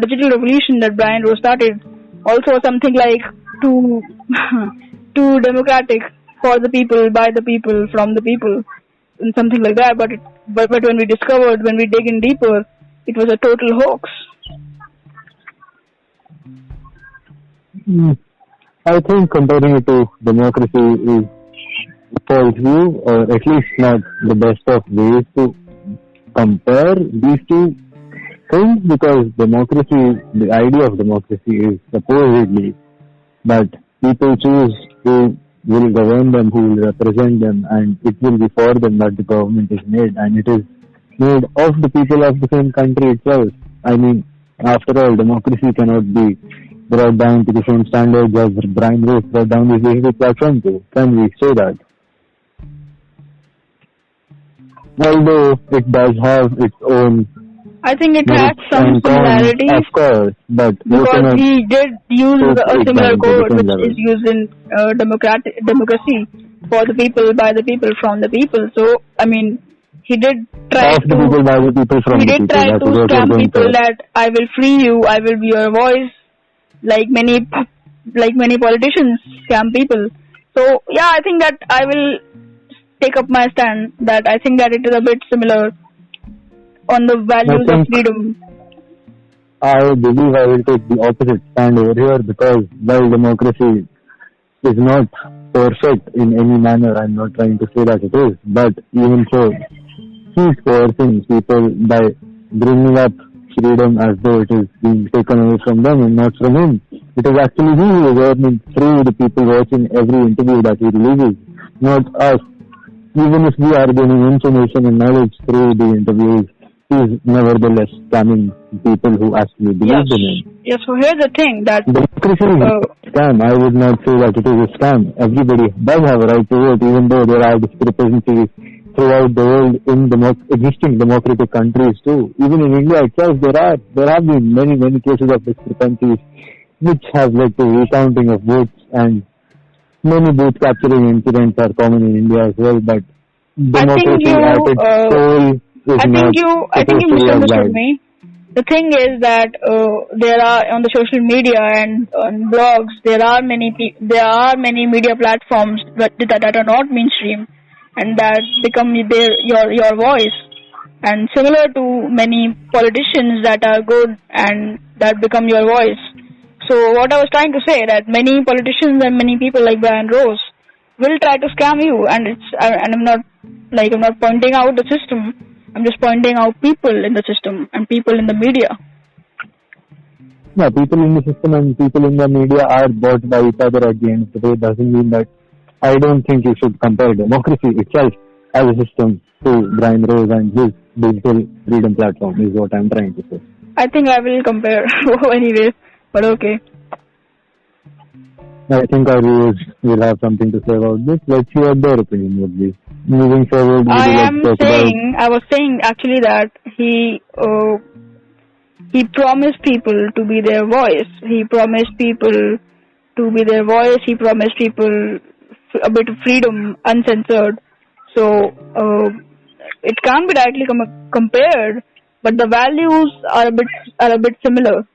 digital revolution that Brian Rose started, also something like too democratic, for the people, by the people, from the people, and something like that. But when we dig in deeper, it was a total hoax. I think comparing it to democracy is false view, or at least not the best of ways to compare these two things, because democracy, the idea of democracy is supposedly that people choose who will govern them, who will represent them, and it will be for them that the government is made, and it is made of the people of the same country itself. I mean, after all, democracy cannot be brought down to the same standards as Brian Rose brought down his basic platform to. Can we say that? Although it does have its own, I think it has some similarities. Of course, but because he did use a similar code which is used in democracy, for the people, by the people, from the people. So, I mean, he did try of the people, by the people, from the people. He did try to scam people that I will free you, I will be your voice, like many politicians scam people. So, yeah, I think that I will take up my stand that I think that it is a bit similar on the values of freedom. I believe I will take the opposite stand over here, because while democracy is not perfect in any manner, I'm not trying to say that it is, but even so, he's coercing people by bringing up freedom as though it is being taken away from them and not from him. It is actually he who is earning through the people watching every interview that he releases, not us. Even if we are gaining information and knowledge through the interviews, he is nevertheless scamming people who actually believe in him. Yes, so here's the thing that democracy is a scam. I would not say that it is a scam. Everybody does have a right to vote, even though there are discrepancies throughout the world in existing democratic countries too. Even in India itself, there have been many cases of discrepancies which have led to recounting of votes, and many booth capturing incidents are common in India as well. But democracy at its core is I think you misunderstood me. The thing is that there are on the social media and on blogs, there are many media platforms that are not mainstream and that become your voice, and similar to many politicians that are good and that become your voice. So what I was trying to say, that many politicians and many people like Brian Rose will try to scam you, and I'm not pointing out the system. I'm just pointing out people in the system and people in the media. Yeah, people in the system and people in the media are bought by each other at the end of the day. Doesn't mean that. I don't think you should compare democracy itself as a system to Brian Rose and his digital freedom platform, is what I'm trying to say. I think I will compare anyways, but okay. I think our viewers will have something to say about this. Let's hear their opinion would be. Moving forward, I was saying actually that he promised people to be their voice. He promised people to be their voice. He promised people a bit of freedom, uncensored. So it can't be directly compared, but the values are a bit similar.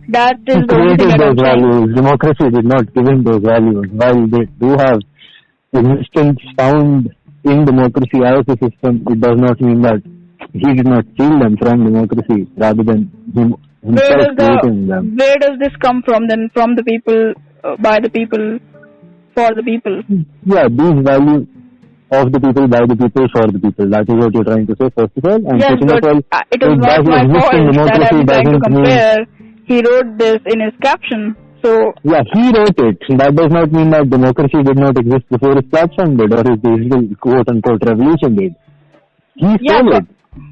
That is the only thing that I'm saying. Democracy did not give him those values. While they do have existence found in democracy as a system, it does not mean that he did not steal them from democracy rather than himself creating them. Where does this come from then? From the people, by the people, for the people? Yeah, these values of the people, by the people, for the people. That is what you're trying to say, first of all. And yes, second of all, it is not my point that I'm trying to compare. He wrote this in his caption. So yeah, he wrote it. That does not mean that democracy did not exist before his platform did, or his digital quote-unquote revolution did. He stole it.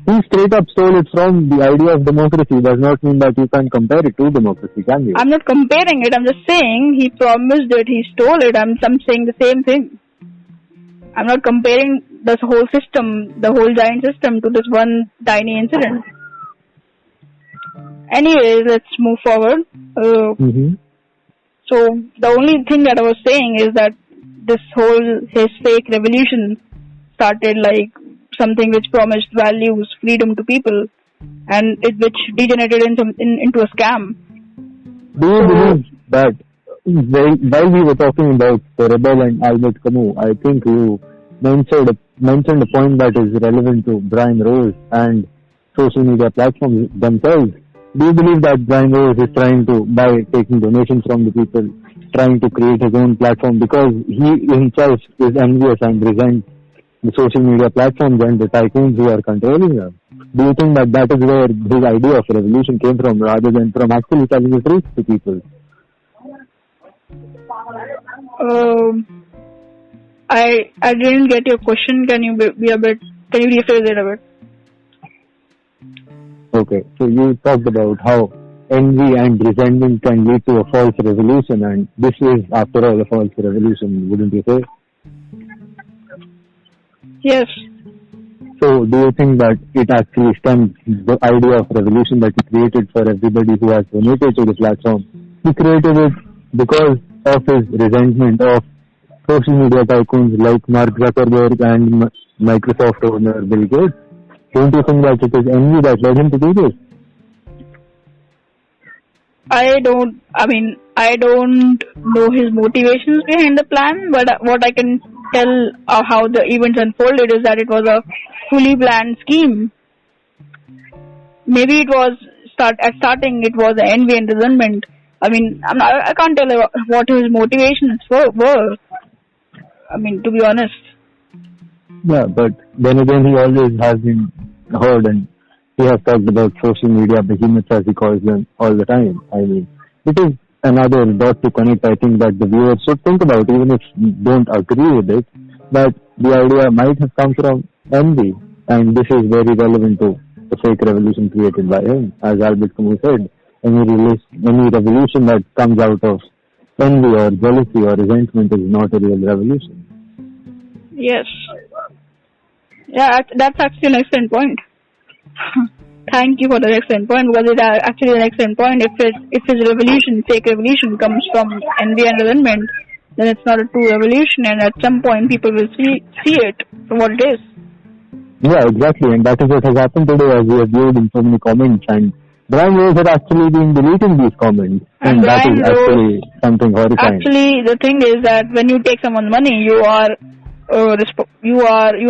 He straight up stole it from the idea of democracy. Does not mean that you can compare it to democracy, can you? I'm not comparing it. I'm just saying he promised it. He stole it. I'm saying the same thing. I'm not comparing this whole system, the whole giant system, to this one tiny incident. Anyways, let's move forward. So the only thing that I was saying is that his fake revolution started like something which promised values, freedom to people, and which degenerated into a scam. Do you believe that while we were talking about the rebel and Albert Camus, I think you mentioned a point that is relevant to Brian Rose and social media platforms themselves. Do you believe that Brian Rose is trying to, by taking donations from the people, trying to create his own platform because he himself is envious and resents the social media platforms and the tycoons who are controlling them. Do you think that that is where his idea of revolution came from rather than from actually telling the truth to people? I didn't get your question. Can you rephrase it a bit? Okay, so you talked about how envy and resentment can lead to a false revolution, and this is, after all, a false revolution, wouldn't you say? Yes. So, do you think that it actually stems the idea of revolution that he created for everybody who has donated to the platform? He created it because of his resentment of social media tycoons like Mark Zuckerberg and Microsoft owner Bill Gates. Don't you think that it is envy that led him to do this? I don't know his motivations behind the plan, but what I can tell how the events unfolded is that it was a fully planned scheme. Maybe it was starting it was envy and resentment. I can't tell what his motivations were. To be honest. Yeah, but then again, he always has been heard and he has talked about social media behemoths, as he calls them, all the time. It is another dot to connect, I think, that the viewers should think about, even if you don't agree with it, that the idea might have come from envy, and this is very relevant to the fake revolution created by him. As Albert Camus said, any revolution that comes out of envy or jealousy or resentment is not a real revolution. Yes. Yeah, that's actually an excellent point. Thank you for the excellent point, because it's actually an excellent point. If his revolution, fake revolution, comes from envy and resentment, then it's not a true revolution, and at some point people will see it for what it is. Yeah, exactly, and that is what has happened today, as we have viewed in so many comments, and Brian Rose had actually been deleting these comments, and that is actually something horrifying. Actually, the thing is that when you take someone's money, you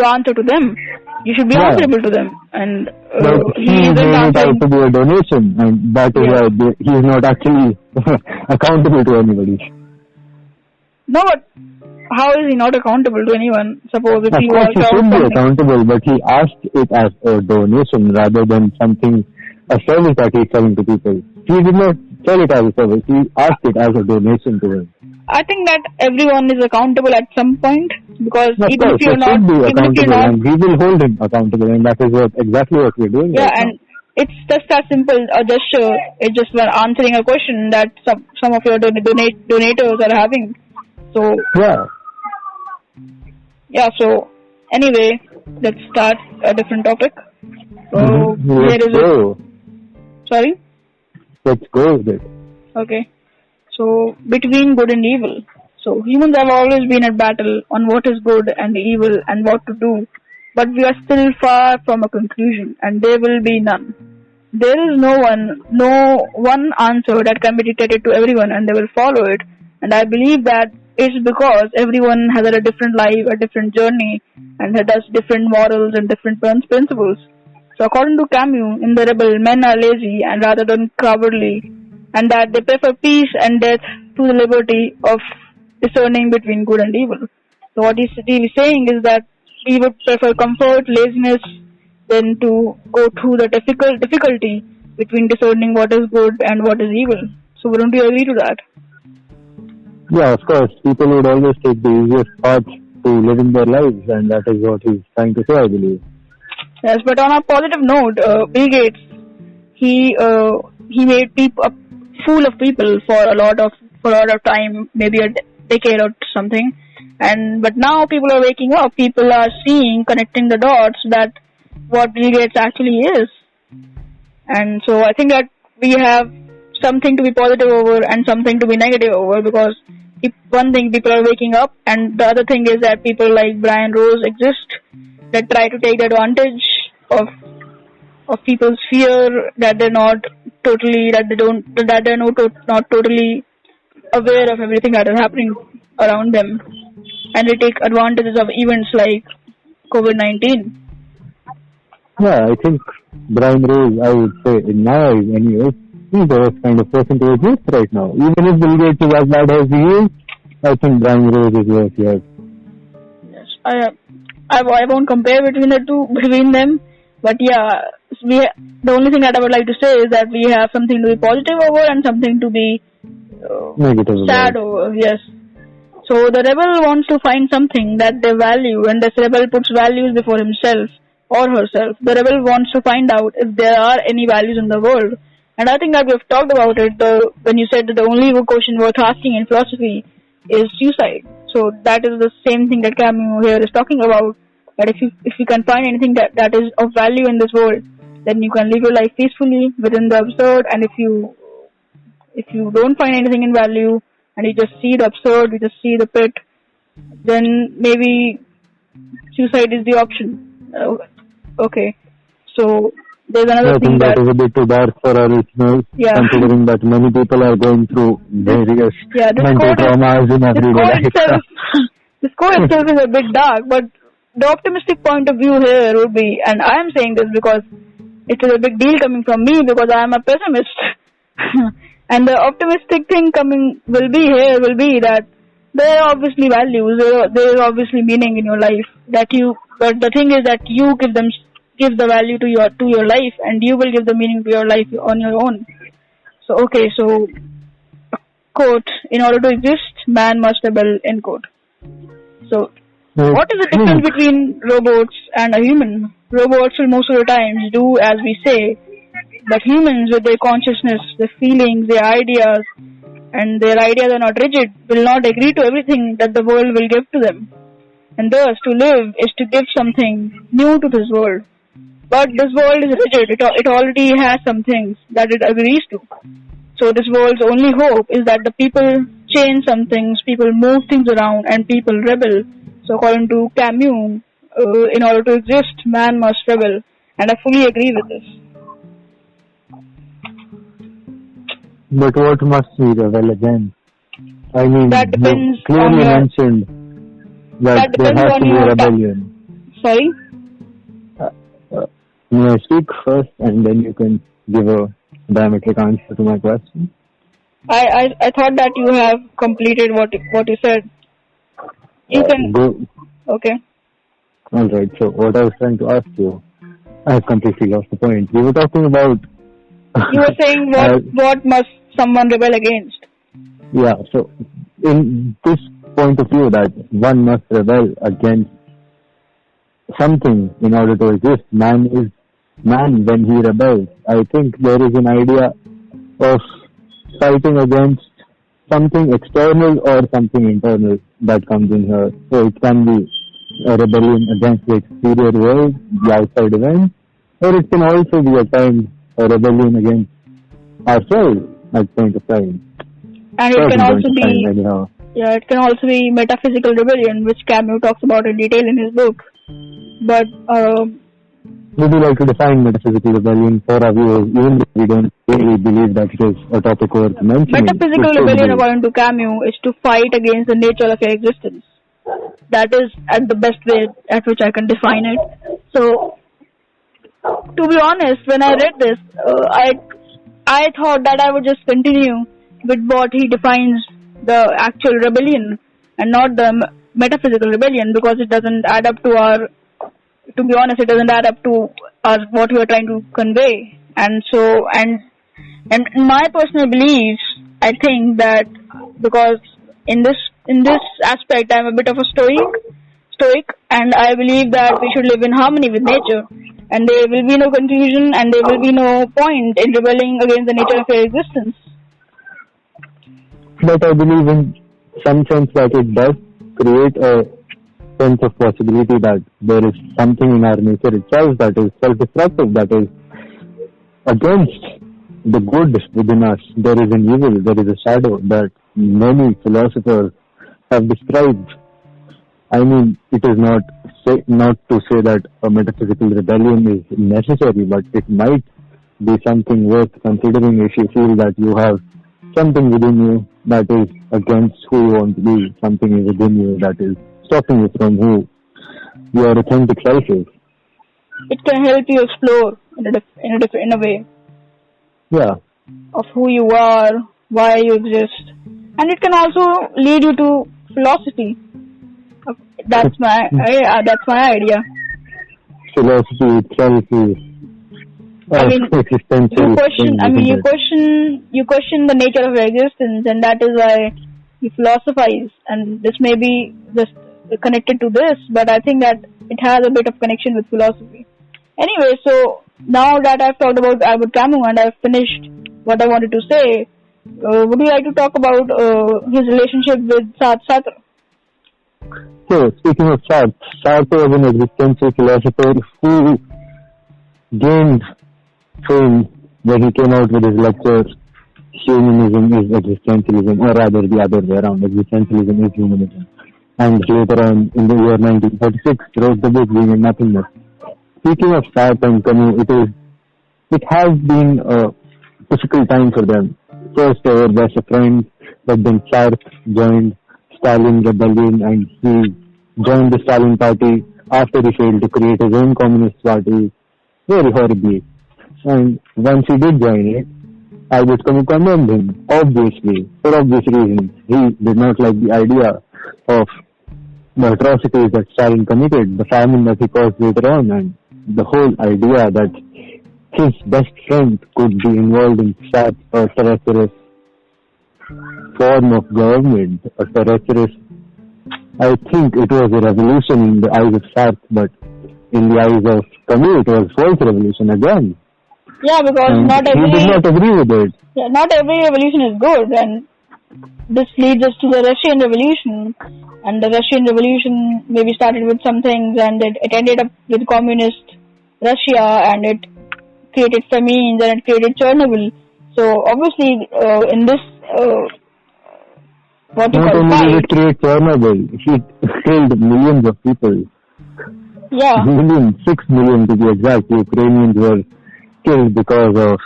answer to them. You should be answerable to them, and he isn't answering to be a donation, and that is why he is not actually accountable to anybody. No, but how is he not accountable to anyone? Suppose if he should be accountable, but he asked it as a donation rather than a service that he is selling to people. He did not sell it as a service. He asked it as a donation to him. I think that everyone is accountable at some point, because even if you're not, and we will hold him accountable, and that is exactly what we're doing. Yeah, right, and it's just as simple a gesture. It's just answering a question that some of your donators are having. So So anyway, let's start a different topic. Sorry. Let's go with it. Okay. So, between good and evil. So, humans have always been at battle on what is good and evil and what to do. But we are still far from a conclusion, and there will be none. There is no one answer that can be dictated to everyone, and they will follow it. And I believe that it's because everyone has had a different life, a different journey, and has different morals and different principles. So, according to Camus, in The Rebel, men are lazy and rather than cowardly, and that they prefer peace and death to the liberty of discerning between good and evil. So what he's really saying is that we would prefer comfort, laziness, than to go through the difficulty between discerning what is good and what is evil. So wouldn't you agree to that? Yeah, of course. People would always take the easiest path to living their lives, and that is what he's trying to say, I believe. Yes, but on a positive note, Bill Gates, he made a fool of people for a lot of time, maybe a decade or something, but now people are waking up. People are connecting the dots that what Bill Gates actually is, and so I think that we have something to be positive over and something to be negative over, because one thing, people are waking up, and the other thing is that people like Brian Rose exist that try to take advantage of people's fear, that they're not totally aware of everything that is happening around them, and they take advantages of events like COVID-19. Yeah, I think Brian Rose, I would say, in my eyes anyway, he's the worst kind of person to exist right now. Even if Bill Gates is as bad as he is, I think Brian Rose is worse yet. Yes, I won't compare between them, but yeah, the only thing that I would like to say is that we have something to be positive over and something to be negative sad over. Yes. So the rebel wants to find something that they value, and this rebel puts values before himself or herself. The rebel wants to find out if there are any values in the world. And I think that we've talked about it when you said that the only question worth asking in philosophy is suicide. So that is the same thing that Camus here is talking about. That if you can find anything that is of value in this world, then you can live your life peacefully within the absurd. And if you don't find anything in value and you just see the absurd, you just see the pit, then maybe suicide is the option. Okay. So there's another thing that is a bit too dark for our listeners, considering that many people are going through various mental traumas in everyday life. This quote itself is a bit dark, but the optimistic point of view here would be, and I am saying this because it is a big deal coming from me because I am a pessimist. And the optimistic thing will be that there are obviously values, there is obviously meaning in your life but the thing is that you give the value to your life, and you will give the meaning to your life on your own. So quote, in order to exist, man must rebel, end quote. So what is the difference between robots and a human? Robots will most of the times do as we say, but humans with their consciousness, their feelings, their ideas, and their ideas are not rigid, will not agree to everything that the world will give to them. And thus, to live is to give something new to this world. But this world is rigid. It already has some things that it agrees to. So this world's only hope is that the people change some things, people move things around, and people rebel. So according to Camus, in order to exist, man must rebel. And I fully agree with this. But what must we rebel against? I mean, that depends you clearly mentioned that there has to be a rebellion. Sorry? May I speak first and then you can give a diametric answer to my question? I thought that you have completed what you said. You can go. Okay. Alright, so what I was trying to ask you, I have completely lost the point. We were talking about... You were saying what must someone rebel against? Yeah, so in this point of view that one must rebel against something in order to exist, man is man when he rebels. I think there is an idea of fighting against something external or something internal that comes in here. So it can be a rebellion against the exterior world, the outside events, or it can also be at times a rebellion against ourselves at point of time. And it can also be metaphysical rebellion, which Camus talks about in detail in his book. But would you like to define metaphysical rebellion for our viewers, even if we don't really believe that it is a topic worth mentioning? Metaphysical rebellion, according to Camus, is to fight against the nature of your existence. That is at the best way at which I can define it. So, to be honest, when I read this, I thought that I would just continue with what he defines the actual rebellion and not the metaphysical rebellion, because it doesn't add up to it doesn't add up to what we are trying to convey. And in my personal beliefs, I think that because in this aspect I'm a bit of a stoic, and I believe that we should live in harmony with nature, and there will be no confusion and there will be no point in rebelling against the nature of your existence. But I believe in some sense that it does create a sense of possibility that there is something in our nature itself that is self-destructive, that is against the good within us. There is an evil, there is a shadow that many philosophers have described. I mean, it is not to say that a metaphysical rebellion is necessary, but it might be something worth considering if you feel that you have something within you that is against who you want to be, something within you that is stopping you from who your authentic self is. It can help you explore in a way. Yeah, of who you are, why you exist, and it can also lead you to philosophy. That's my idea. Philosophy itself is existential. You question the nature of your existence, and that is why you philosophize. And this may be just connected to this, but I think that it has a bit of connection with philosophy. Anyway, so now that I've talked about Albert Camus and I've finished what I wanted to say, would you like to talk about his relationship with Sartre? So, speaking of Sartre, Sartre was an existential philosopher who gained fame when he came out with his lecture, Humanism is Existentialism, or rather the other way around, Existentialism is Humanism. And later on, in the year 1946, wrote the book Being in Nothingness. Speaking of Sartre and Camus, it has been a difficult time for them. First they were best friends, but then Sartre joined Stalin rebellion and he joined the Stalin party after he failed to create his own communist party very horribly. And once he did join it, Albert Camus condemned him, obviously, for obvious reasons. He did not like the idea of the atrocities that Stalin committed, the famine that he caused later on, and the whole idea that his best friend could be involved in such a treacherous form of government, a treacherous. I think it was a revolution in the eyes of Sartre, but in the eyes of Camus, it was false revolution again. Yeah, because he did not agree with it. Yeah, not every revolution is good, and this leads us to the Russian Revolution. And the Russian Revolution maybe started with some things, and it ended up with communist Russia, and it created famines, and it created Chernobyl. So obviously, in this what you call fight, not only did it create Chernobyl, it killed millions of people. Yeah. 6 million to be exact. Ukrainians were killed because of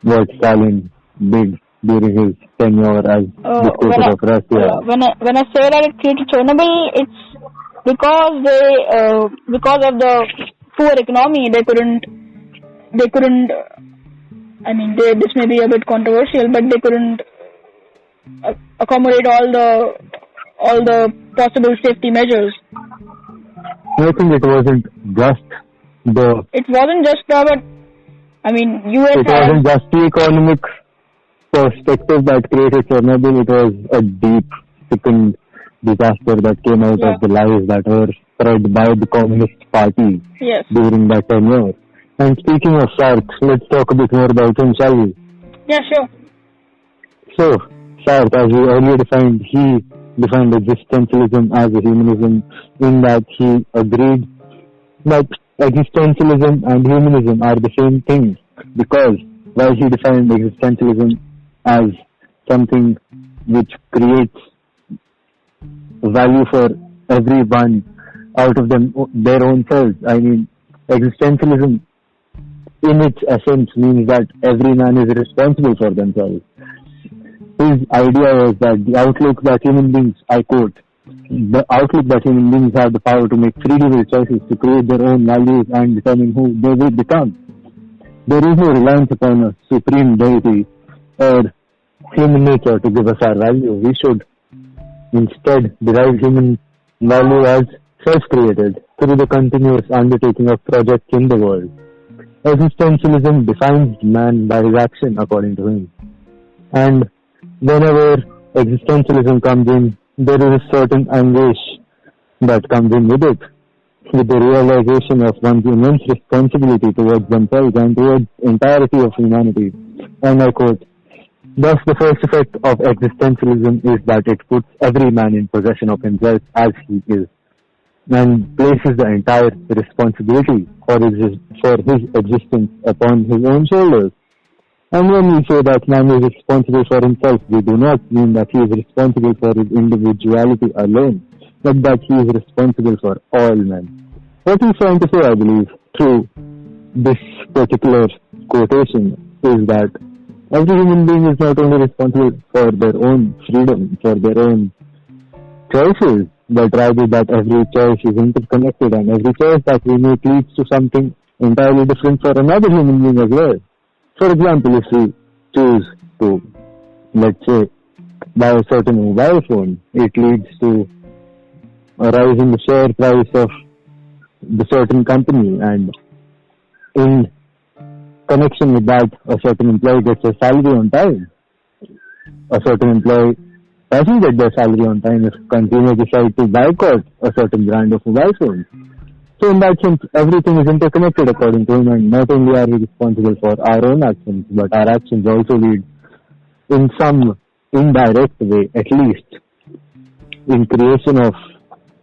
what Stalin did during his tenure as dictator of Russia. When I say that it created Chernobyl, it's because of the poor economy, they couldn't. I mean, this may be a bit controversial, but they couldn't accommodate all the possible safety measures. I think it wasn't just the. It wasn't just but I mean, US. It wasn't just the economic perspective that created Chernobyl. It was a deep, sickened disaster that came out of the lies that were spread by the Communist Party during that tenure. And speaking of Sartre, let's talk a bit more about him, shall we? Yeah, sure. So, Sartre, as we earlier defined, he defined existentialism as a humanism, in that he agreed that existentialism and humanism are the same thing, because while he defined existentialism as something which creates value for everyone out of their own selves, I mean, existentialism in its essence means that every man is responsible for themselves. His idea was that the outlook that human beings, I quote, the outlook that human beings have the power to make free will choices to create their own values and determine who they will become. There is no reliance upon a supreme deity or human nature to give us our value. We should instead derive human value as self-created through the continuous undertaking of projects in the world. Existentialism defines man by his action, according to him. And whenever existentialism comes in, there is a certain anguish that comes in with it, with the realization of one's immense responsibility towards themselves and towards the entirety of humanity. And I quote, "Thus the first effect of existentialism is that it puts every man in possession of himself as he is, and places the entire responsibility for his existence upon his own shoulders. And when we say that man is responsible for himself, we do not mean that he is responsible for his individuality alone, but that he is responsible for all men." What he's trying to say, I believe, through this particular quotation is that every human being is not only responsible for their own freedom, for their own choices, but rather that every choice is interconnected, and every choice that we make leads to something entirely different for another human being as well. For example, if we choose to, let's say, buy a certain mobile phone, it leads to a rise in the share price of the certain company, and in connection with that, a certain employee gets a salary on time. A certain employee doesn't get their salary on time if consumers decide to boycott a certain brand of mobile phones. So in that sense, everything is interconnected according to him, and not only are we responsible for our own actions, but our actions also lead in some indirect way, at least, in creation of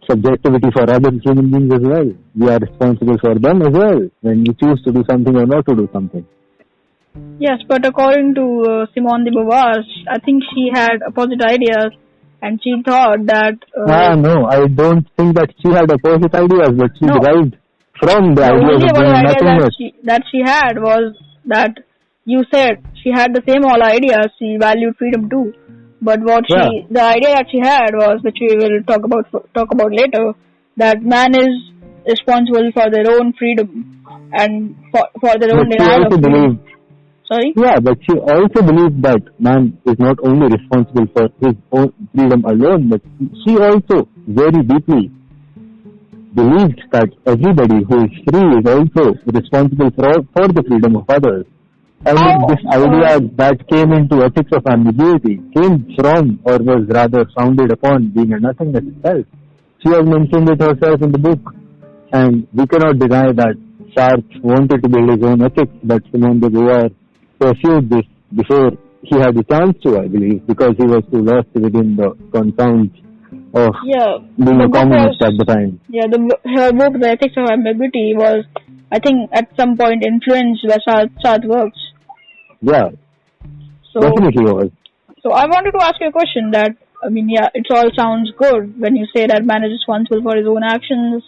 subjectivity for other human beings as well. We are responsible for them as well when we choose to do something or not to do something. Yes, but according to Simone de Beauvoir, I think she had opposite ideas, and she thought that... no, I don't think that she had opposite ideas, but she derived from the ideas of doing nothingness. That she had was that you said she had the same all ideas, she valued freedom too. But the idea that she had was, which we will talk about later, that man is responsible for their own freedom and for their own denial of freedom. Sorry? Yeah, but she also believed that man is not only responsible for his own freedom alone, but she also very deeply believed that everybody who is free is also responsible for the freedom of others. I mean, this idea that came into ethics of ambiguity came from, or was rather founded upon, being a nothingness itself. She has mentioned it herself in the book, and we cannot deny that Sartre wanted to build his own ethics, but Simone de Beauvoir pursued this before he had the chance to, I believe, because he was too lost within the confounds of being a communist at the time. Yeah, her book, The Ethics of Ambiguity, was, I think, at some point influenced by Sartre's works. Yeah, definitely was. So I wanted to ask you a question that, I mean, it all sounds good when you say that man is responsible for his own actions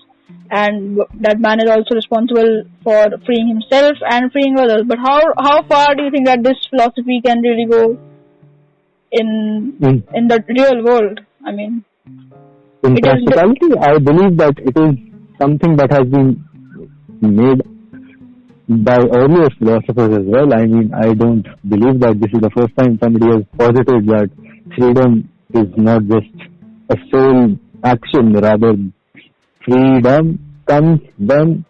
and that man is also responsible for freeing himself and freeing others. But how far do you think that this philosophy can really go in the real world? I mean, in practicality, I believe that it is something that has been made by earlier philosophers as well. I mean, I don't believe that this is the first time somebody has posited that freedom is not just a sole action, rather freedom comes when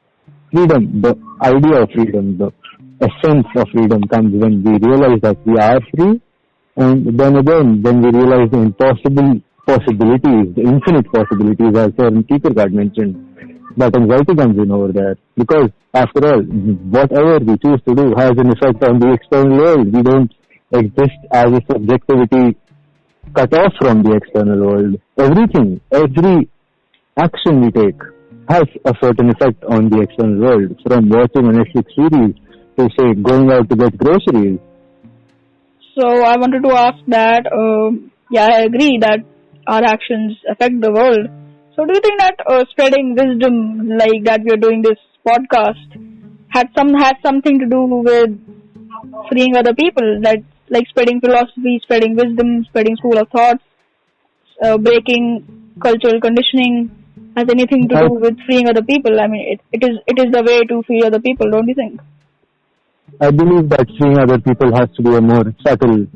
freedom, the idea of freedom, the essence of freedom comes when we realize that we are free, and then again when we realize the impossible possibilities, the infinite possibilities, as Soren Kierkegaard mentioned, that anxiety comes in over there. Because after all, whatever we choose to do has an effect on the external world. We don't exist as a subjectivity cut off from the external world. Everything, every action we take has a certain effect on the external world. From watching a Netflix series to, say, going out to get groceries. So I wanted to ask that, I agree that our actions affect the world. So do you think that spreading wisdom like that we are doing this podcast had something to do with freeing other people, like spreading philosophy, spreading wisdom, spreading school of thoughts, breaking cultural conditioning, has anything to do with freeing other people? I mean, it is the way to free other people, don't you think? I believe that freeing other people has to be a more subtle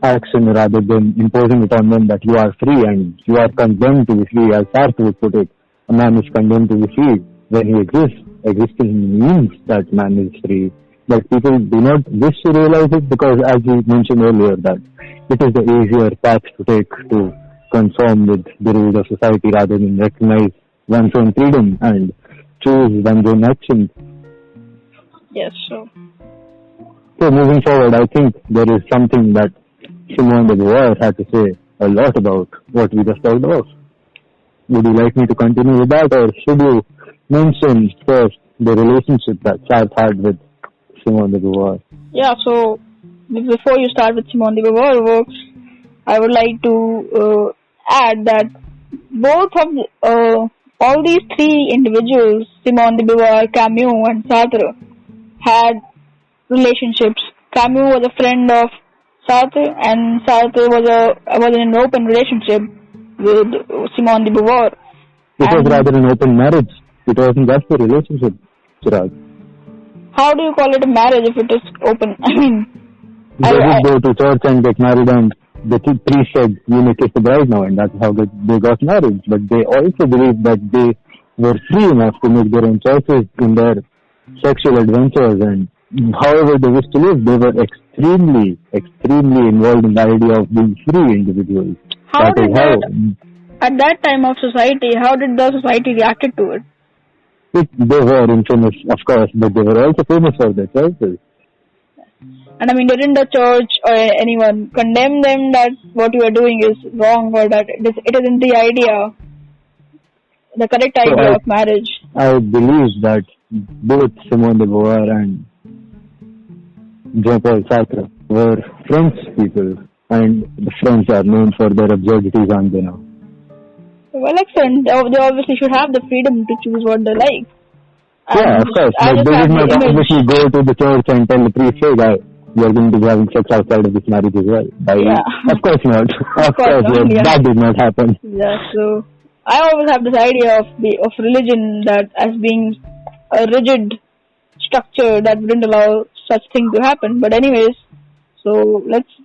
action rather than imposing it on them that you are free and you are condemned to be free, as Sartre would put it. A man is condemned to be free when he exists. Existing means that man is free. But people do not wish to realize it because, as you mentioned earlier, that it is the easier path to take to conform with the rules of society rather than recognize one's own freedom and choose one's own actions. Yes, sure. So moving forward, I think there is something that Simone de Beauvoir had to say a lot about what we just talked about. Would you like me to continue with that, or should you mention first the relationship that Sartre had with Simone de Beauvoir? Yeah, so before you start with Simone de Beauvoir works, I would like to add that both of all these three individuals, Simone de Beauvoir, Camus and Sartre, had relationships. Camus was a friend of Sartre, and Sartre was in an open relationship with Simone de Beauvoir. It was rather an open marriage. It wasn't just a relationship, Chirag. How do you call it a marriage if it is open? I mean, They would go to church and get married, and the priest said, "You may kiss the bride now," and that's how they got married. But they also believed that they were free enough to make their own choices in their sexual adventures, and however they wished to live. They were extremely, extremely involved in the idea of being free individuals. At that time of society, how did the society react to it? They were infamous, of course, but they were also famous for their choices. And I mean, didn't the church or anyone condemn them that what you are doing is wrong, or that it isn't the correct idea of marriage? I believe that both Simone de Beauvoir and Paul Sartre were French people, and the French are known for their absurdities, aren't they now? Well, excellent. They obviously should have the freedom to choose what they like. Yeah, of course. But they did not obviously go to the church and tell the priest, "Hey, guy, you are going to be having sex outside of this marriage as well." Of course not. Of course not. That did not happen. Yeah, so I always have this idea of religion that as being a rigid structure that wouldn't allow such things to happen. But anyways, so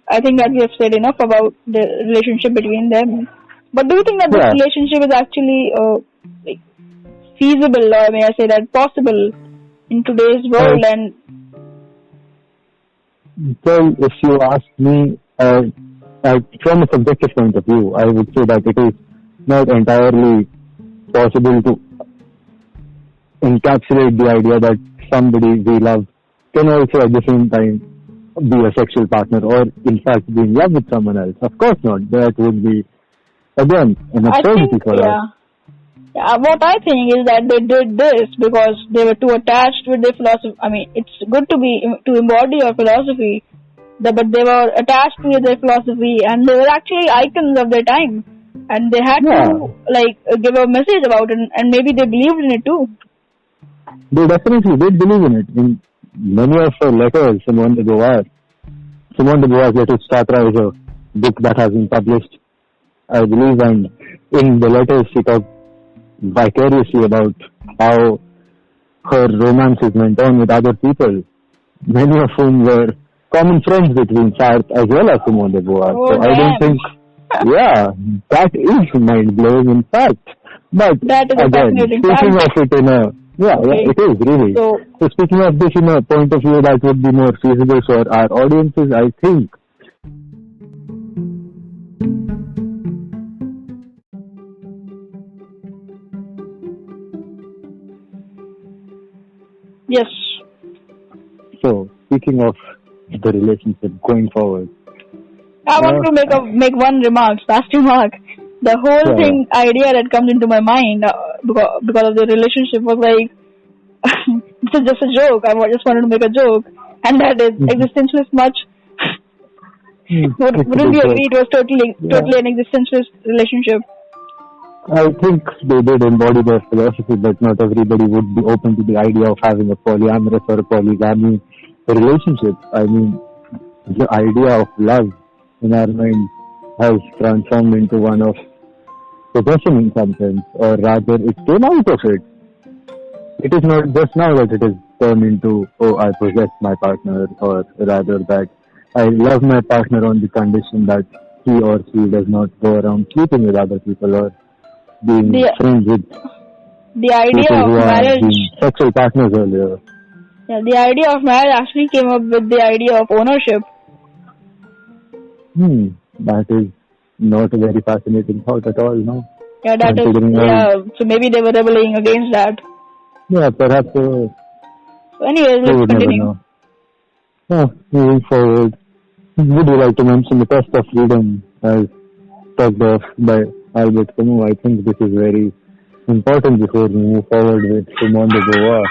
I think that we have said enough about the relationship between them. But do you think that this relationship is actually feasible, or may I say that possible in today's world? Well, if you ask me, from a subjective point of view, I would say that it is not entirely possible to encapsulate the idea that somebody we love can also at the same time be a sexual partner, or in fact be in love with someone else. Of course not. That would be, again, an absurdity for us. Yeah, what I think is that they did this because they were too attached with their philosophy. I mean, it's good to embody your philosophy, but they were attached to their philosophy, and they were actually icons of their time, and they had to give a message about it, and maybe they believed in it too. They definitely did believe in it. In many of her letters, Simone de Beauvoir's letters to Sartre is a book that has been published, I believe, and in the letters she talked vicariously about how her romances went on with other people, many of whom were common friends between Sartre as well as Simone de Beauvoir. So I don't think, that is mind-blowing in fact. But that is again, speaking of it in a, it is really. So speaking of this in a point of view that would be more feasible for our audiences, I think yes. So, speaking of the relationship going forward, I want to make one remark, last remark. The whole idea that comes into my mind because of the relationship was like, this is just a joke. I just wanted to make a joke, and that is existentialist much. Wouldn't you agree? It was totally an existentialist relationship. I think they did embody their philosophy, but not everybody would be open to the idea of having a polyamorous or a polygamy relationship. I mean, the idea of love in our mind has transformed into one of possession in some sense, or rather it came out of it. It is not just now that it is turned into, oh, I possess my partner, or rather that I love my partner on the condition that he or she does not go around sleeping with other people or being friends with the idea people of who marriage. are being sexual partners earlier. Yeah, the idea of marriage actually came up with the idea of ownership. That is not a very fascinating thought at all, no? Yeah, that is, so maybe they were rebelling against that. Yeah, perhaps. So anyways, let's continue. Moving forward, would you like to mention the test of freedom as talked of by Albert Camus? I think this is very important before we move forward with Simone de Beauvoir.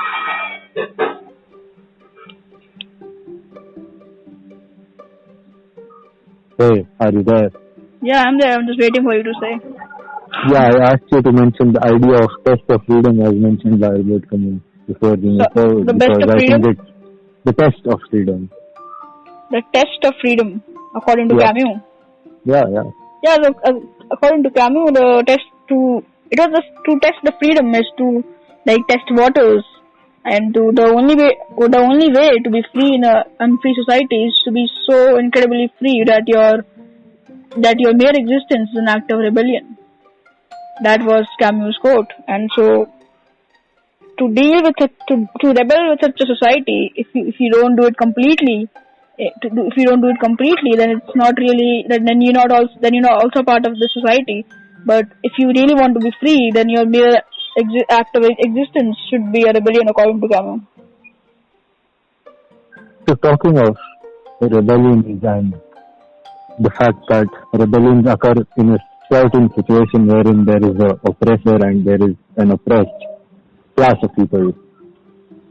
Hey, are you there? Yeah, I'm there. I'm just waiting for you to say. Yeah, I asked you to mention the idea of test of freedom as mentioned by Albert Camus before we move forward. The best of freedom? The test of freedom. The test of freedom, according to Camus. Yeah. Yeah, according to Camus, it was just to test the freedom is to test waters And the only way to be free in a unfree society is to be so incredibly free that your mere existence is an act of rebellion. That was Camus' quote. And so, to rebel with such a society, if you don't do it completely, then it's not really, then you're not also part of the society. But if you really want to be free, then your mere act of existence should be a rebellion, according to Camus. So talking of rebellions and the fact that rebellions occur in a certain situation wherein there is an oppressor and there is an oppressed class of people.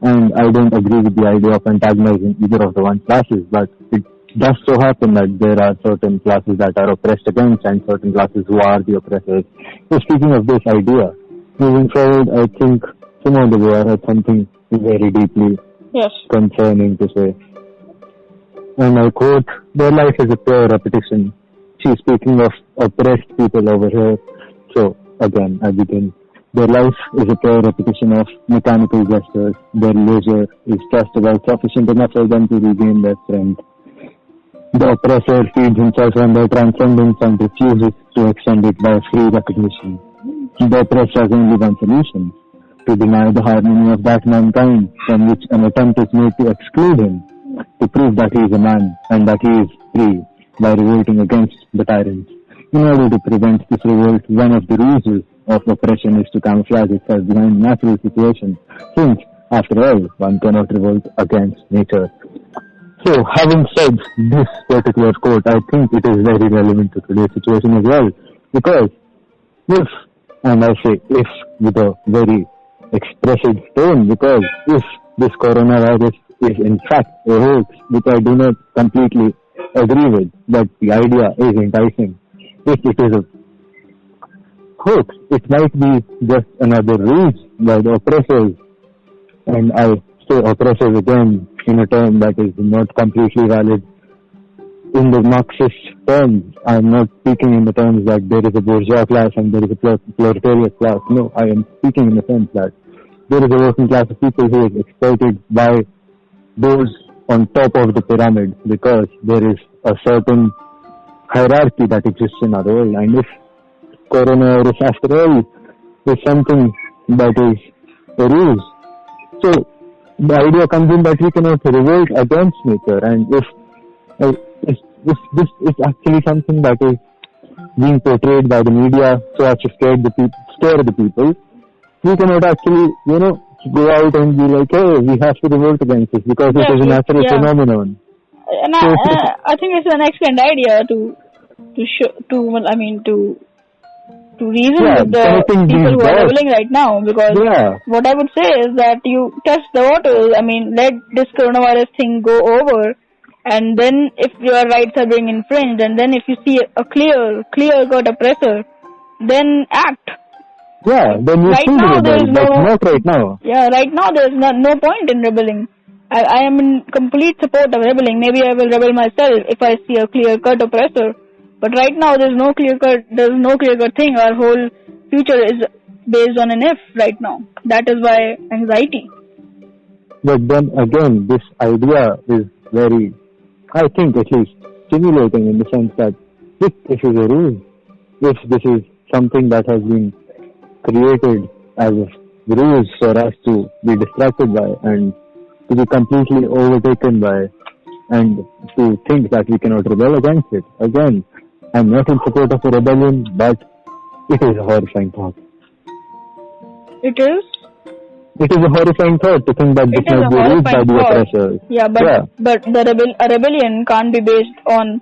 And I don't agree with the idea of antagonizing either of the one classes, but it does so happen that there are certain classes that are oppressed against and certain classes who are the oppressors. So speaking of this idea, moving forward, I think Simone de Beauvoir had something very deeply concerning to say. And I quote, "Their life is a pure repetition." She's speaking of oppressed people over here. So again, I begin. Their life is a pure repetition of mechanical gestures. Their leisure is just about sufficient enough for them to regain their strength. The oppressor feeds himself on their transcendence and refuses to extend it by free recognition. The oppressed has only one solution: to deny the harmony of that mankind from which an attempt is made to exclude him, to prove that he is a man and that he is free by revolting against the tyrant. In order to prevent this revolt, one of the ruses of oppression is to camouflage itself behind natural situation, since, after all, one cannot revolt against nature. So, having said this particular quote, I think it is very relevant to today's situation as well, because if, and I say if with a very expressive tone, because if this coronavirus is in fact a hoax, which I do not completely agree with, but the idea is enticing. If it is a hoax, it might be just another ruse by the oppressors, and I say oppressors again in a term that is not completely valid. In the Marxist terms, I am not speaking in the terms that there is a bourgeois class and there is a proletariat class. No, I am speaking in the sense that there is a working class of people who is exploited by those on top of the pyramid, because there is a certain hierarchy that exists in our world. And if coronavirus, after all, is something that is a ruse, so the idea comes in that we cannot revolt against nature, and if this is actually something that is being portrayed by the media so as to scare the people, we cannot actually, go out and be like, hey, we have to revolt against this because it is a natural phenomenon. And I think it's an excellent idea to reason with the people who are rebelling right now, because what I would say is that you test the waters. Let this coronavirus thing go over, and then if your rights are being infringed, and then if you see a clear-cut oppressor, then act. Yeah, then you right see now, the rebel, but not right now. Yeah, right now there is no point in rebelling. I am in complete support of rebelling. Maybe I will rebel myself if I see a clear-cut oppressor. But right now there's no clear-cut thing. Our whole future is based on an if right now. That is why anxiety. But then again, this idea is very, I think at least, stimulating in the sense that if this is a ruse, if this is something that has been created as a ruse for us to be distracted by and to be completely overtaken by and to think that we cannot rebel against it. Again, I'm not in support of a rebellion, but it is a horrifying thought. It is? It is a horrifying thought to think that this might be ruled by the oppressors. Yeah, but a rebellion can't be based on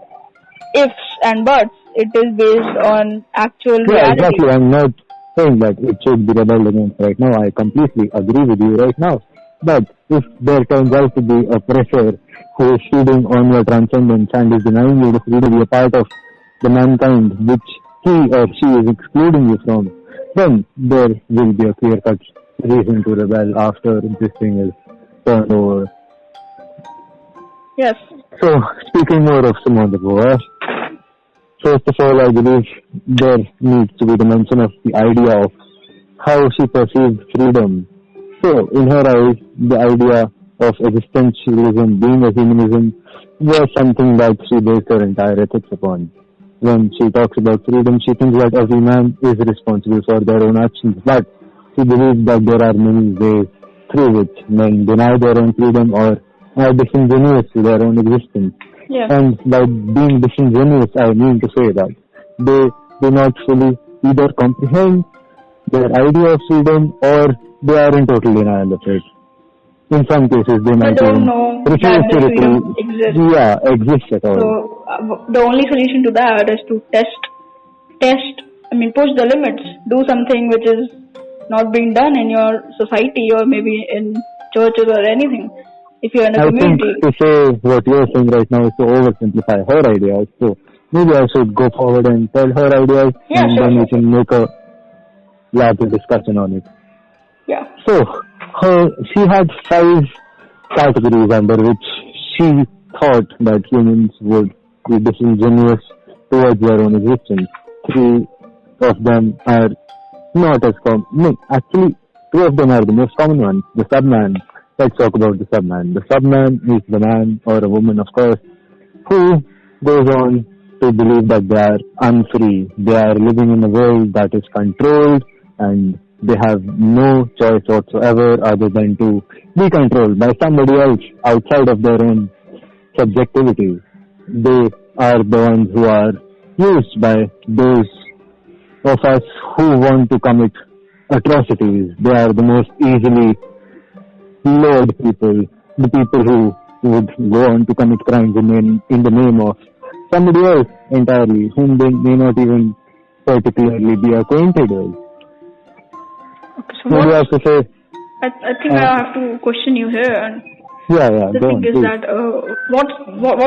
ifs and buts. It is based on actual reality. Yeah, exactly. I'm not saying that it should be rebelled against right now. I completely agree with you right now. But if there turns out to be an oppressor who is feeding on your transcendence and is denying you the freedom to be a part of the mankind which he or she is excluding you from, then there will be a clear-cut reason to rebel after this thing is turned over. Yes. So, speaking more of Simone de Beauvoir, first of all, I believe there needs to be the mention of the idea of how she perceived freedom So, in her eyes, the idea of existentialism being a humanism was something that she based her entire ethics upon. When she talks about freedom, she thinks that every man is responsible for their own actions, but she believes that there are many ways through which men deny their own freedom or are disingenuous to their own existence. Yeah. And by being disingenuous, I mean to say that they do not fully either comprehend their idea of freedom or they are in total denial of it. In some cases, they might don't even know refuse that to the freedom exists. Yeah, exist at all. So the only solution to that is to push the limits, do something which is not being done in your society or maybe in churches or anything. If you're in a community. I think to say what you're saying right now is to oversimplify her ideas. So maybe I should go forward and tell her ideas and then we can make a larger discussion on it. Yeah. So she had 5 categories under which she thought that humans would be disingenuous towards their own existence. 3 of them are not as common. No, actually, 2 of them are the most common ones. The subman. Let's talk about the subman. The subman is the man or a woman, of course, who goes on to believe that they are unfree. They are living in a world that is controlled and they have no choice whatsoever other than to be controlled by somebody else outside of their own subjectivity. They are the ones who are used by those of us who want to commit atrocities. They are the most easily lured people, the people who would go on to commit crimes in the name of somebody else entirely, whom they may not even particularly be acquainted with. Okay, so what do you have to say? I think I have to question you here. And the thing is that what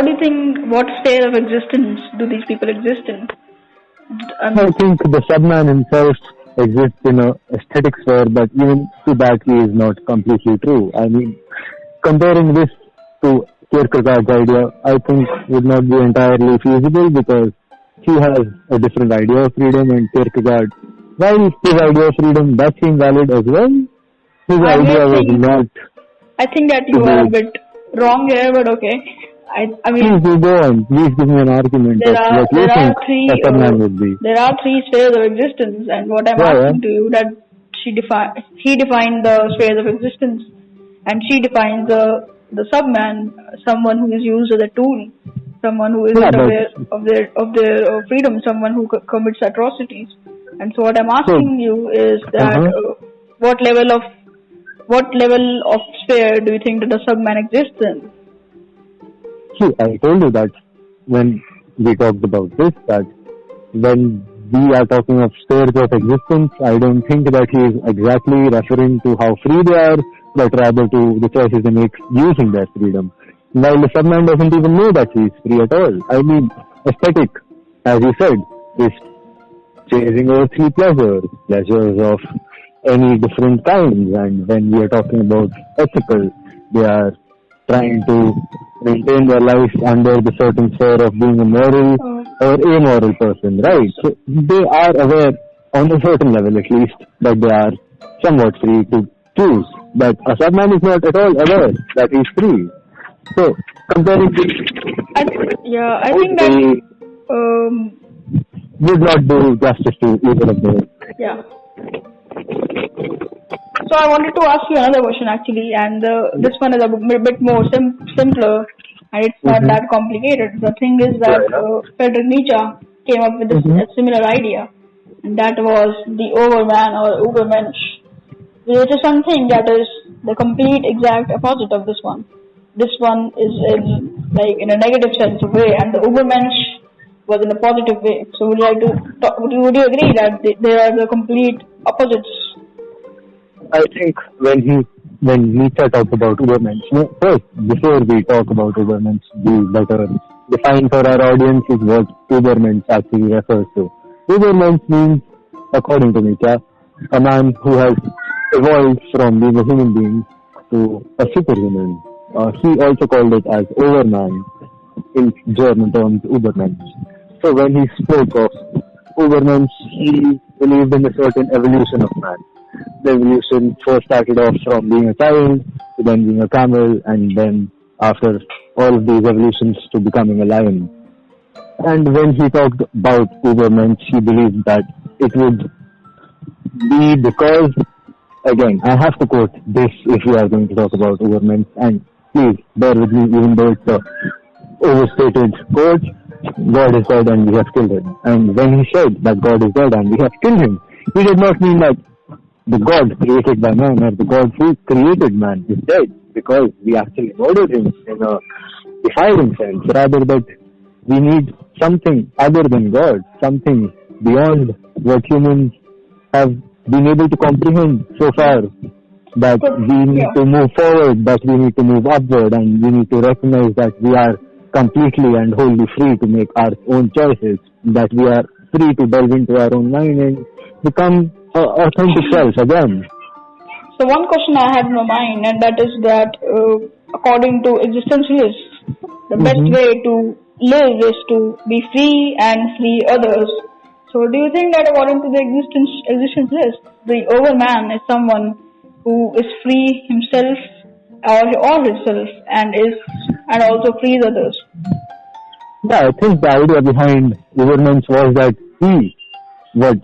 do you think? What state of existence do these people exist in? I think the subman himself exists in a aesthetic sphere, but even to that he is not completely true. I mean, comparing this to Kierkegaard's idea, I think would not be entirely feasible because he has a different idea of freedom, and Kierkegaard, while his idea of freedom does seem valid as well, his idea was not. I think that you are a bit wrong here, but okay. I mean, please go on. Please give me an argument of what you think a subman would be. There are 3 spheres of existence, and what I'm asking to you that he defined the spheres of existence, and she defines the subman, someone who is used as a tool, someone who is not aware of their freedom, someone who commits atrocities. And so what I'm asking you is that what level of sphere do you think that the subman exists in? See, I told you that when we talked about this, that when we are talking of spheres of existence, I don't think that he is exactly referring to how free they are, but rather to the choices they make using their freedom. While the subman doesn't even know that he is free at all. I mean, aesthetic, as you said, is chasing earthly pleasures of any different kinds, and when we are talking about ethical, they are trying to maintain their life under the certain sphere of being a moral or amoral person, right? So they are aware on a certain level at least that they are somewhat free to choose, but a subman is not at all aware that he is free. So comparing this, I think that would not do justice to either of them. Yeah. So I wanted to ask you another question actually, and this one is a bit more simpler, and it's not that complicated. The thing is that Friedrich Nietzsche came up with a similar idea, and that was the overman or Übermensch, which is something that is the complete exact opposite of this one. This one is in a negative sense of way, and the Übermensch was in a positive way. So would you agree that they are the complete opposites? I think when Nietzsche talked about Übermensch, first, before we talk about Übermensch, we better define for our audience is what Übermensch actually refers to. Übermensch means, according to Nietzsche, a man who has evolved from being a human being to a superhuman. He also called it as Overman, in German terms, Übermensch. So when he spoke of Übermensch, he believed in a certain evolution of man. the evolution first started off from being a child to then being a camel, and then after all of these evolutions to becoming a lion. And when he talked about Ubermensch, he believed that it would be because, again, I have to quote this if we are going to talk about Ubermensch, and please bear with me even though it's a overstated quote. God is dead and we have killed him. And when he said that God is dead and we have killed him, he did not mean that the God created by man or the God who created man is dead because we actually murdered him in a defining sense. Rather that we need something other than God, something beyond what humans have been able to comprehend so far, that we need to move forward, that we need to move upward, and we need to recognize that we are completely and wholly free to make our own choices, that we are free to delve into our own mind and become authentic self again. So one question I had in my mind, and that is that according to existentialists, the best way to live is to be free and free others. So do you think that according to the existentialist, the overman is someone who is free himself or herself and also frees others? Yeah, I think the idea behind Ubermensch was that what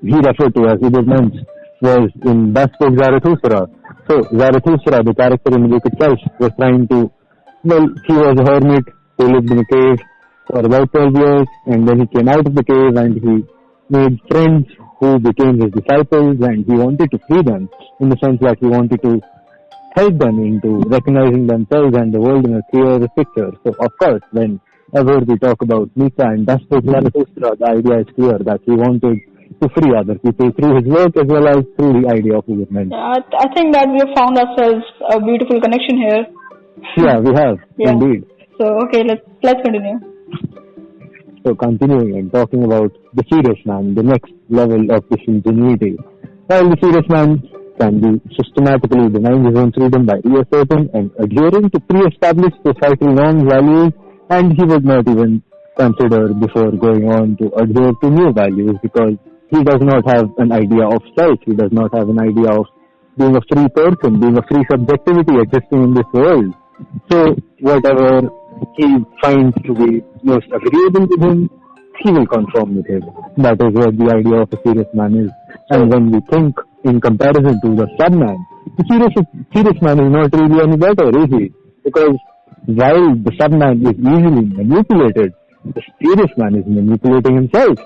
he referred to as Ubermensch was in Das Book Zarathustra. So Zarathustra, the character in the book itself, was trying to, he was a hermit who lived in a cave for about 12 years, and then he came out of the cave and he made friends who became his disciples, and he wanted to free them in the sense that he wanted to help them into recognizing themselves and the world in a clearer picture. So of course, whenever we talk about Nietzsche and Das Book Zarathustra, the idea is clear that he wanted to free other people through his work as well as through the idea of Ubermensch. Yeah, I think that we have found ourselves a beautiful connection here. Yeah, we have, indeed. So okay, let's continue. So continuing and talking about the serious man, the next level of disingenuity. While the serious man can be systematically denying his own freedom by reasserting and adhering to pre-established societal norms, values, and he would not even consider before going on to adhere to new values because he does not have an idea of self, he does not have an idea of being a free person, being a free subjectivity existing in this world. So whatever he finds to be most agreeable with him, he will conform with him. That is what the idea of a serious man is. And when we think in comparison to the subman, the serious man is not really any better, is he? Because while the subman is easily manipulated, the serious man is manipulating himself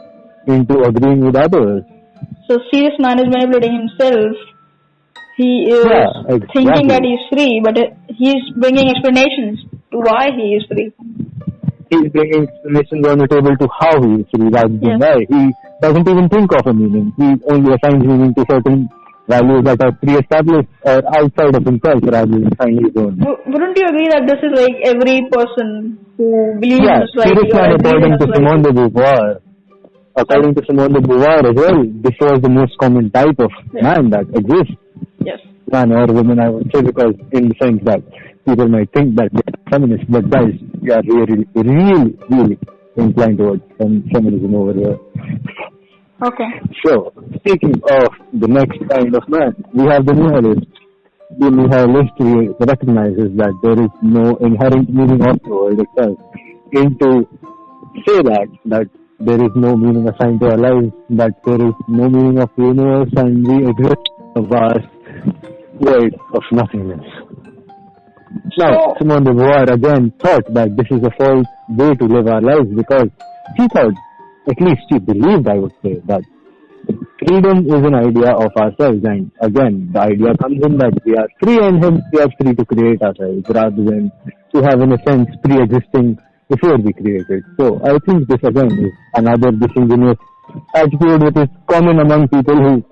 into agreeing with others. So serious man is manipulating himself. He is thinking that he is free, but he is bringing explanations to why he is free. He is bringing explanations on the table to how he is free rather than why. He doesn't even think of a meaning. He only assigns meaning to certain values that are pre-established or outside of himself rather than finding his own. Wouldn't you agree that this is like every person who believes like serious man according to Simone de Beauvoir. According to Simone de Beauvoir as well, this was the most common type of man that exists. Yes. Man or woman, I would say, because in the sense that people might think that they're feminists, but guys, we are really inclined towards feminism over here. Okay. So, speaking of the next kind of man, we have the nihilist. The nihilist recognizes that there is no inherent meaning of the world itself. And to say that there is no meaning assigned to our lives, that there is no meaning of the universe, and we exist in a vast void of nothingness. Now, Simone de Beauvoir again thought that this is a false way to live our lives because she thought, at least she believed, I would say, that freedom is an idea of ourselves, and again, the idea comes in that we are free and hence we are free to create ourselves rather than to have, in a sense, pre-existing before we created. So I think this again is another disingenuous attitude which is common among people who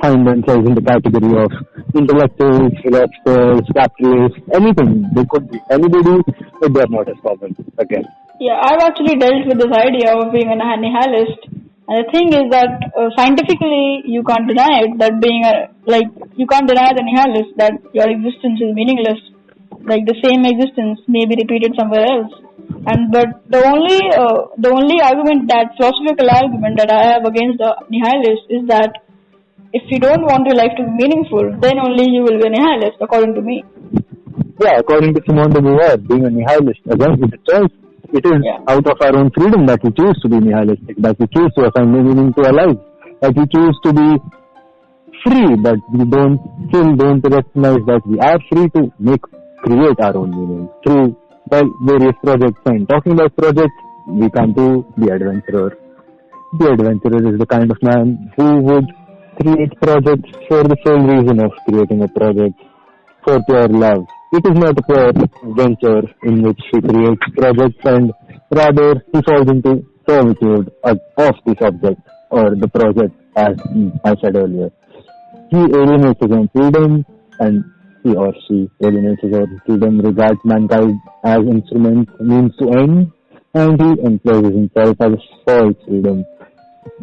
find themselves in the category of intellectuals, philosophers, capitalists, anything. They could be anybody, but they are not as common again. Yeah, I've actually dealt with this idea of being a nihilist, and the thing is that scientifically you can't deny it, that you can't deny the nihilist that your existence is meaningless. Like the same existence may be repeated somewhere else. But the only argument, that philosophical argument that I have against the nihilist is that if you don't want your life to be meaningful, then only you will be a nihilist, according to me. Yeah, according to Simone de Beauvoir, being a nihilist, again, it's a choice. It is out of our own freedom that we choose to be nihilistic, that we choose to assign no meaning to our lives, that we choose to be free, but we still don't recognize that we are free to create our own meaning through various projects. And talking about projects, we come to the adventurer. The adventurer is the kind of man who would create projects for the sole reason of creating a project, for pure love. It is not a pure venture in which he creates projects, and rather he falls into servitude of the subject or the project, as I said earlier. He alienates his own freedom, and he or she alienates his own freedom, regards mankind as instruments, means to end, and he employs himself as a false freedom.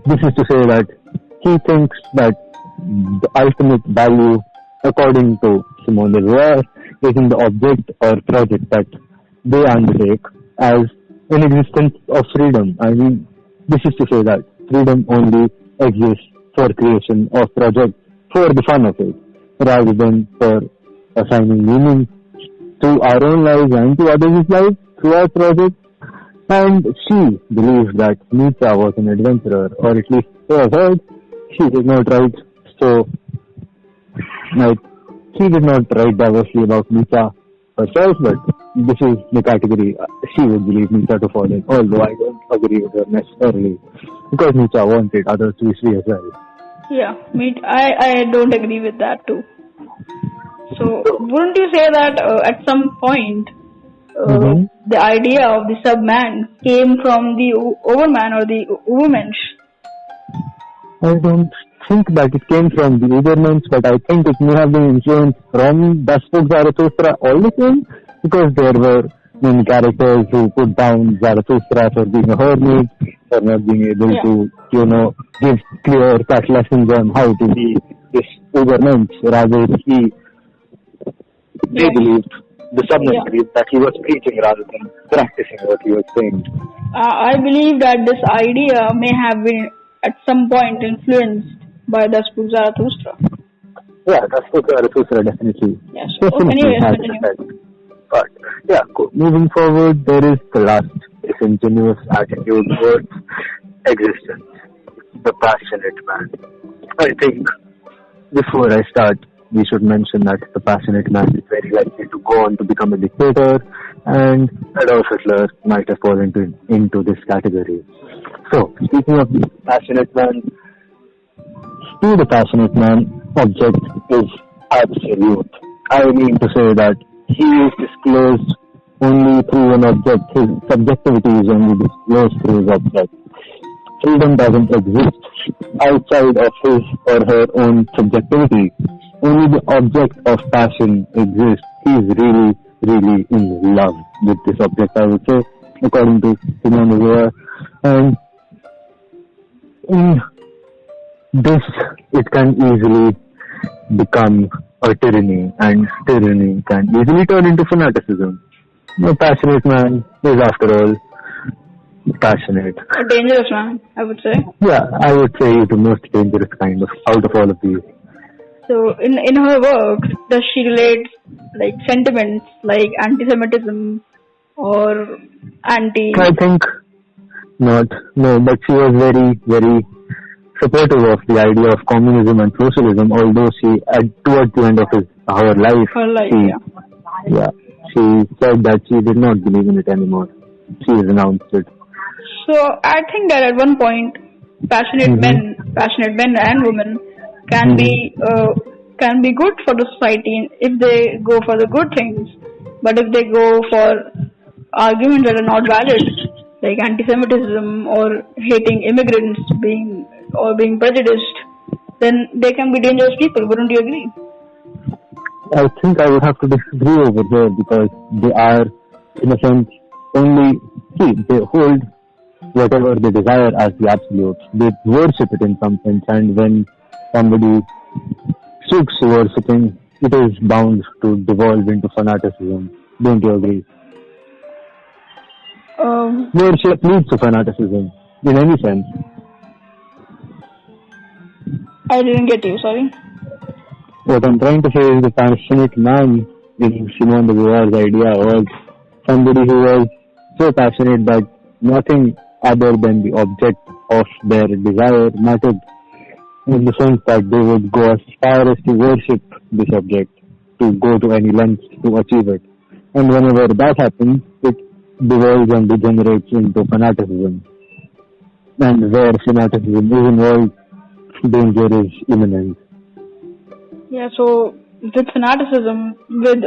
This is to say that he thinks that the ultimate value, according to Simone de Beauvoir, is in the object or project that they undertake as an existence of freedom. I mean, this is to say that freedom only exists for creation of projects for the fun of it, rather than for assigning meaning to our own lives and to others' lives through our projects. And she believes that Nietzsche was an adventurer, or at least so I've heard. She did not write she did not write diversely about Nietzsche herself, but this is the category she would believe Nietzsche to fall in, although I don't agree with her necessarily, because Nietzsche wanted others to be free as well. Yeah, I don't agree with that too. So, wouldn't you say that at some point, the idea of the subman came from the overman or the Ubermensch? I don't think that it came from the Ubermensch, but I think it may have been influenced from Das Book Zarathustra all the same, because there were many characters who put down Zarathustra for being a hermit, for not being able to, give clear cut lessons on how to be this Ubermensch. Rather, they believed, the subman believed that he was preaching rather than practicing what he was saying. I believe that this idea may have been at some point influenced by Das Book Zarathustra. Yeah, Das Book Zarathustra definitely. Yes. Anyways, continue. But moving forward, there is the last disingenuous attitude towards existence, the passionate man. I think before I start, we should mention that the passionate man is very likely to go on to become a dictator, and Adolf Hitler might have fallen into this category. So, speaking of the passionate man, to the passionate man, object is absolute. I mean to say that he is disclosed only through an object. His subjectivity is only disclosed through his object. Freedom doesn't exist outside of his or her own subjectivity. Only the object of passion exists. He is really, really in love with this object, I would say, according to Simone de Beauvoir. And in this, it can easily become a tyranny, and tyranny can easily turn into fanaticism. A passionate man is, after all, passionate. A dangerous man, I would say. Yeah, I would say he's the most dangerous kind of out of all of these. So, in her work, does she relate sentiments like anti-Semitism or anti? I think not. No, but she was very, very supportive of the idea of communism and socialism, although she, towards the end of her life, she said that she did not believe in it anymore. She renounced it. So I think that at one point, passionate men and women can be good for the society if they go for the good things, but if they go for arguments that are not valid, like anti-Semitism or hating immigrants, being prejudiced, then they can be dangerous people. Wouldn't you agree? I think I would have to disagree over there, because they are, in a sense, they hold whatever they desire as the absolute. They worship it in some sense, and when somebody seeks worshipping, it is bound to devolve into fanaticism. Don't you agree? Worship leads to fanaticism, in any sense. I didn't get you, sorry. What I'm trying to say is the passionate man in Simone de Beauvoir's idea was somebody who was so passionate that nothing other than the object of their desire mattered, in the sense that they would go as far as to worship this object, to go to any lengths to achieve it. And whenever that happens, it devolves and degenerates into fanaticism. And where fanaticism is involved, danger is imminent. Yeah, so with fanaticism, with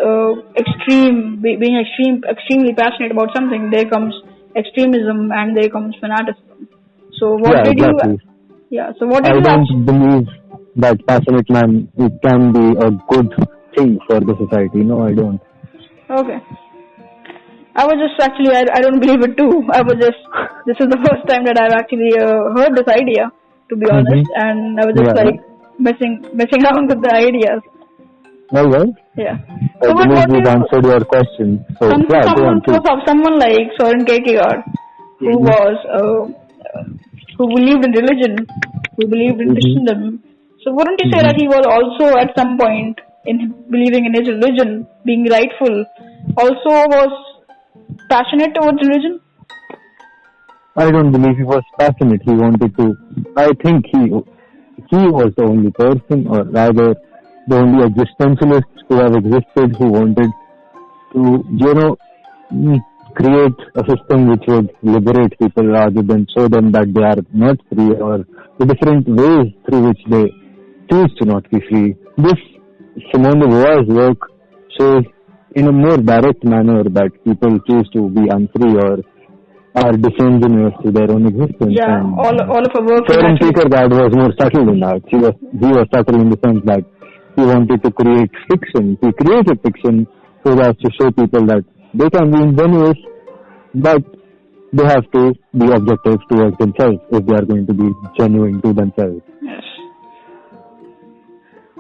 being extremely passionate about something, there comes extremism and there comes fanaticism. So what did exactly. you? Yeah. So what did I you? don't believe that passionate man, it can be a good thing for the society. No, I don't. Okay. I was just actually, I don't believe it too. This is the first time that I've actually heard this idea, to be honest, and I was just messing around with the ideas. All right. Yeah. I believe we've answered your question. So, someone like Soren Kierkegaard, who was, who believed in religion, who believed in Christendom. So wouldn't you say that he was also at some point in believing in his religion, being rightful, also was passionate towards religion? I don't believe he was passionate. He wanted to. I think he was the only person, or rather, the only existentialist who have existed, who wanted to, create a system which would liberate people rather than show them that they are not free, or the different ways through which they choose to not be free. This Simone de Beauvoir's work shows in a more direct manner that people choose to be unfree or are disingenuous to their own existence. Yeah, and all of our work. Soren Kierkegaard was more subtle than that. He was subtle in the sense that he wanted to create fiction. He created fiction so as to show people that they can be ingenuous, but they have to be objective towards themselves if they are going to be genuine to themselves. Yes.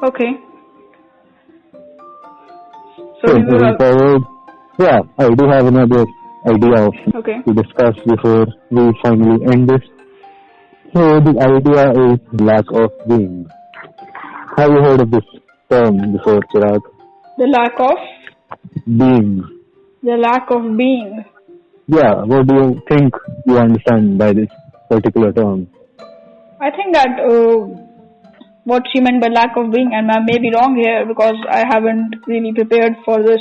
Okay. So moving forward, I do have another idea to discuss before we finally end this. So the idea is lack of being. Have you heard of this term before, Chirag? The lack of being. The lack of being. Yeah, what do you think you understand by this particular term? I think that what she meant by lack of being, and I may be wrong here because I haven't really prepared for this,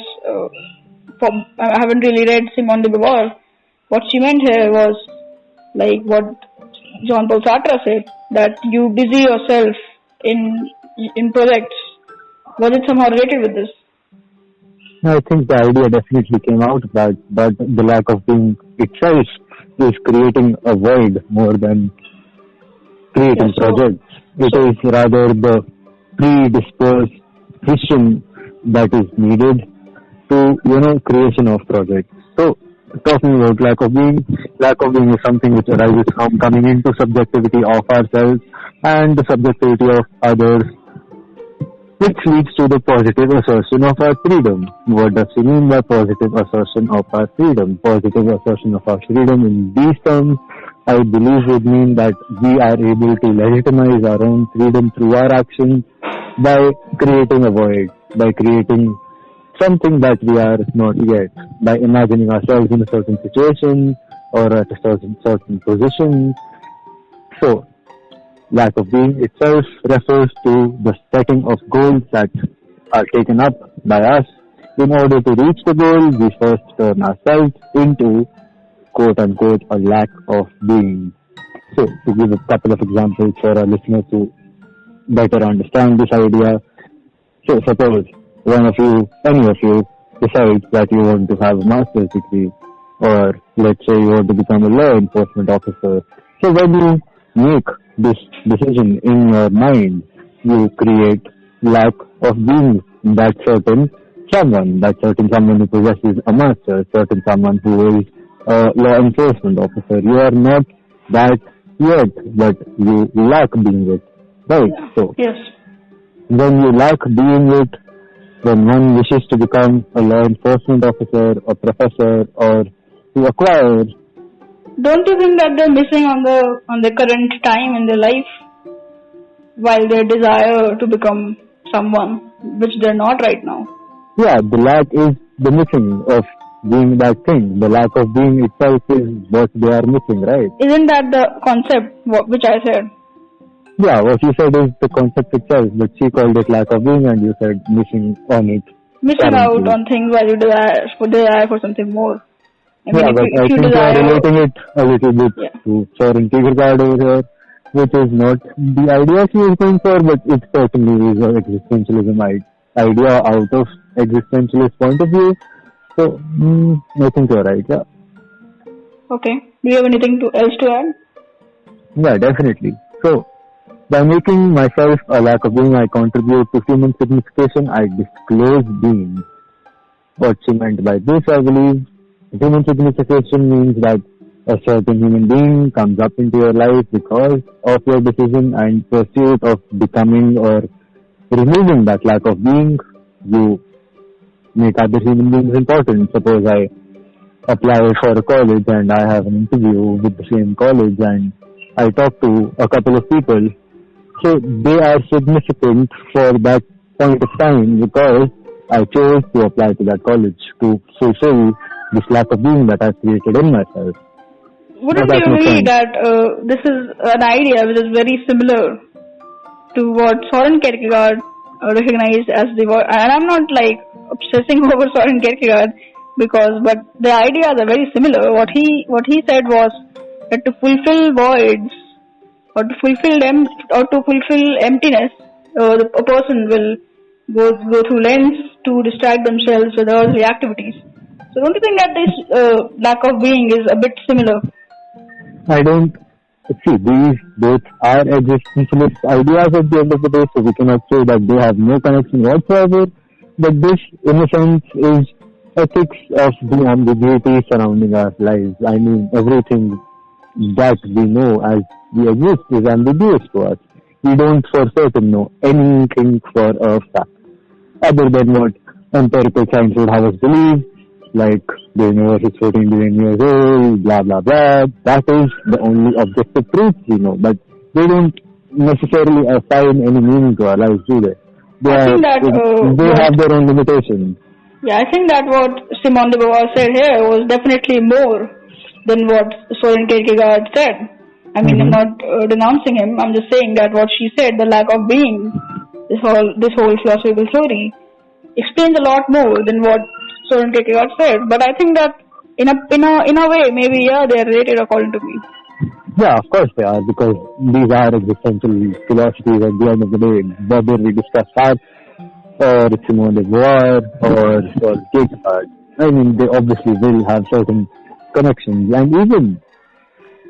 I haven't really read Simone de Beauvoir. What she meant here was like what Paul Sartre said, that you busy yourself in projects. Was it somehow related with this? I think the idea definitely came out of that, but the lack of being itself is creating a void more than creating projects. It is rather the predisposed vision that is needed to, creation of projects. So, talking about lack of being is something which arises from coming into subjectivity of ourselves and the subjectivity of others, which leads to the positive assertion of our freedom. What does she mean by positive assertion of our freedom? Positive assertion of our freedom in these terms, I believe, would mean that we are able to legitimize our own freedom through our actions by creating a void, by creating something that we are not yet, by imagining ourselves in a certain situation or at a certain position. So, lack of being itself refers to the setting of goals that are taken up by us. In order to reach the goal, we first turn ourselves into, quote-unquote, a lack of being. So, to give a couple of examples for our listeners to better understand this idea. So, suppose any of you decides that you want to have a master's degree, or let's say you want to become a law enforcement officer. So, when you make this decision in your mind, you create lack of being that certain someone who possesses a master, certain someone who is a law enforcement officer. You are not that yet, but you lack being it, right? So, yes. When you lack being it, when one wishes to become a law enforcement officer, a professor, or to acquire. Don't you think that they're missing on the current time in their life? while their desire to become someone which they're not right now. Yeah, the lack is the missing of being that thing. The lack of being itself is what they are missing, right? Isn't that the concept which I said? Yeah, what you said is the concept itself, but she called it lack of being and you said missing on it. Missing out on things while you desire for something more. I think you are relating it a little bit to Soren Kierkegaard over here, which is not the idea she is going for, but it certainly is an existentialism idea out of existentialist point of view. So, I think you're right, yeah. Okay. Do you have anything else to add? Yeah, definitely. So, by making myself a lack of being, I contribute to human signification. I disclose being. What she meant by this, I believe, human signification means that a certain human being comes up into your life because of your decision and pursuit of becoming or removing that lack of being. You make other human beings important. Suppose I apply for a college and I have an interview with the same college and I talk to a couple of people. So they are significant for that point of time because I chose to apply to that college to fulfill this lack of being that I've created in myself. Wouldn't you agree that this is an idea which is very similar to what Soren Kierkegaard recognized as the word? And I'm not like obsessing over Soren Kierkegaard but the ideas are very similar. What he said was that to fulfill voids or to fulfill them or to fulfill emptiness, a person will go through lengths to distract themselves with earthly activities. So don't you think that this lack of being is a bit similar? I don't see, these both are existentialist ideas at the end of the day, so we cannot say that they have no connection whatsoever. But this, in a sense, is ethics of the ambiguity surrounding our lives. I mean, everything that we know as we exist is ambiguous to us. We don't for certain know anything for a fact, other than what empirical science would have us believe, like the universe is 14 billion years old, blah blah blah. That is the only objective truth we know, but they don't necessarily assign any meaning to our lives, do they? They have their own limitations. Yeah, I think that what Simone de Beauvoir said here was definitely more than what Soren Kierkegaard said. I mean, I'm not denouncing him. I'm just saying that what she said, the lack of being, this whole philosophical theory, explains a lot more than what Soren Kierkegaard said. But I think that in a way, maybe they are related according to me. Yeah, of course they are, because these are existential philosophies at the end of the day. Whether we discuss Sartre or Simone de Beauvoir or Soren Kierkegaard, I mean, they obviously will have certain connections. And even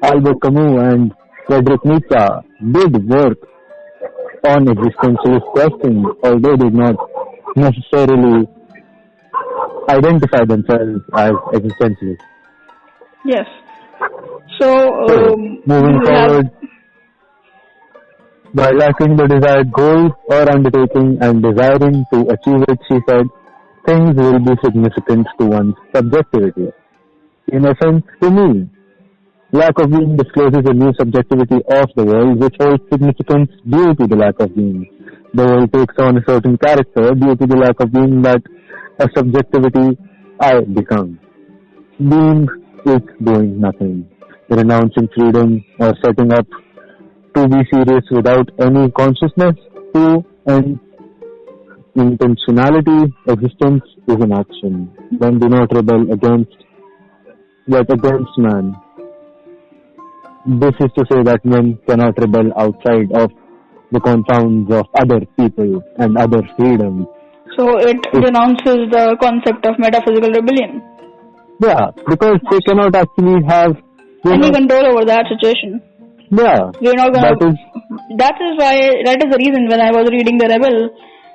Albert Camus and Friedrich Nietzsche did work on existentialist questions, although they did not necessarily identify themselves as existentialists. Yes. So moving forward, by lacking the desired goal or undertaking and desiring to achieve it, she said, things will be significant to one's subjectivity. In a sense, to me, lack of being discloses a new subjectivity of the world which holds significance due to the lack of being. The world takes on a certain character due to the lack of being that a subjectivity I become. Being is doing nothing, renouncing freedom or setting up to be serious without any consciousness to an intentionality. Existence is an action. Men do not rebel against man. This is to say that men cannot rebel outside of the confounds of other people and other freedoms. So it denounces the concept of metaphysical rebellion. Yeah, because they cannot actually have any control over that situation. Yeah, we're not gonna. That is the reason when I was reading The Rebel,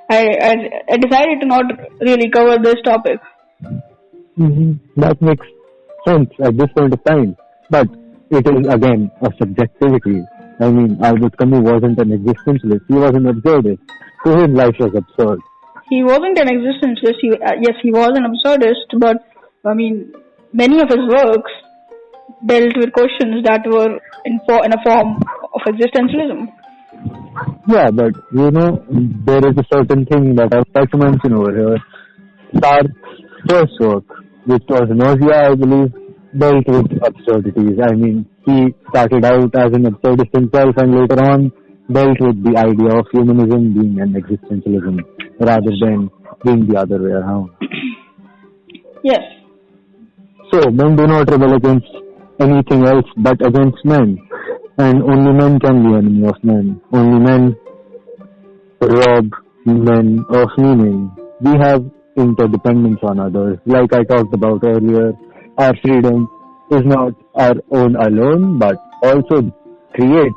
I decided to not really cover this topic. That makes sense at this point of time, but it is again a subjectivity. I mean, Albert Camus wasn't an existentialist; he was an absurdist. So his life was absurd. He wasn't an existentialist. Yes, he was an absurdist, but I mean, many of his works dealt with questions that were in a form of existentialism. Yeah, but there is a certain thing that I've tried to mention over here. Sartre's first work, which was Nausea, I believe, dealt with absurdities. I mean, he started out as an absurdist himself and later on dealt with the idea of humanism being an existentialism rather than being the other way around. Yes. So, men do not rebel against anything else but against men. And only men can be enemy of men. Only men rob men of meaning. We have interdependence on others. Like I talked about earlier, our freedom is not our own alone, but also creates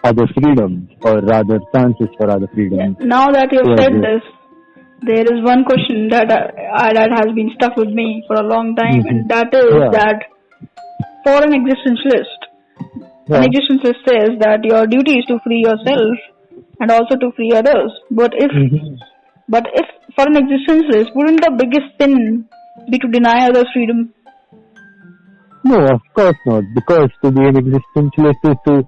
other freedoms, or rather chances for other freedoms. Yeah. Now that you've said this, there is one question that that has been stuck with me for a long time, and that is that for an existentialist, an existentialist says that your duty is to free yourself and also to free others. But if for an existentialist, wouldn't the biggest sin be to deny others freedom? No, of course not. Because to be an existentialist is to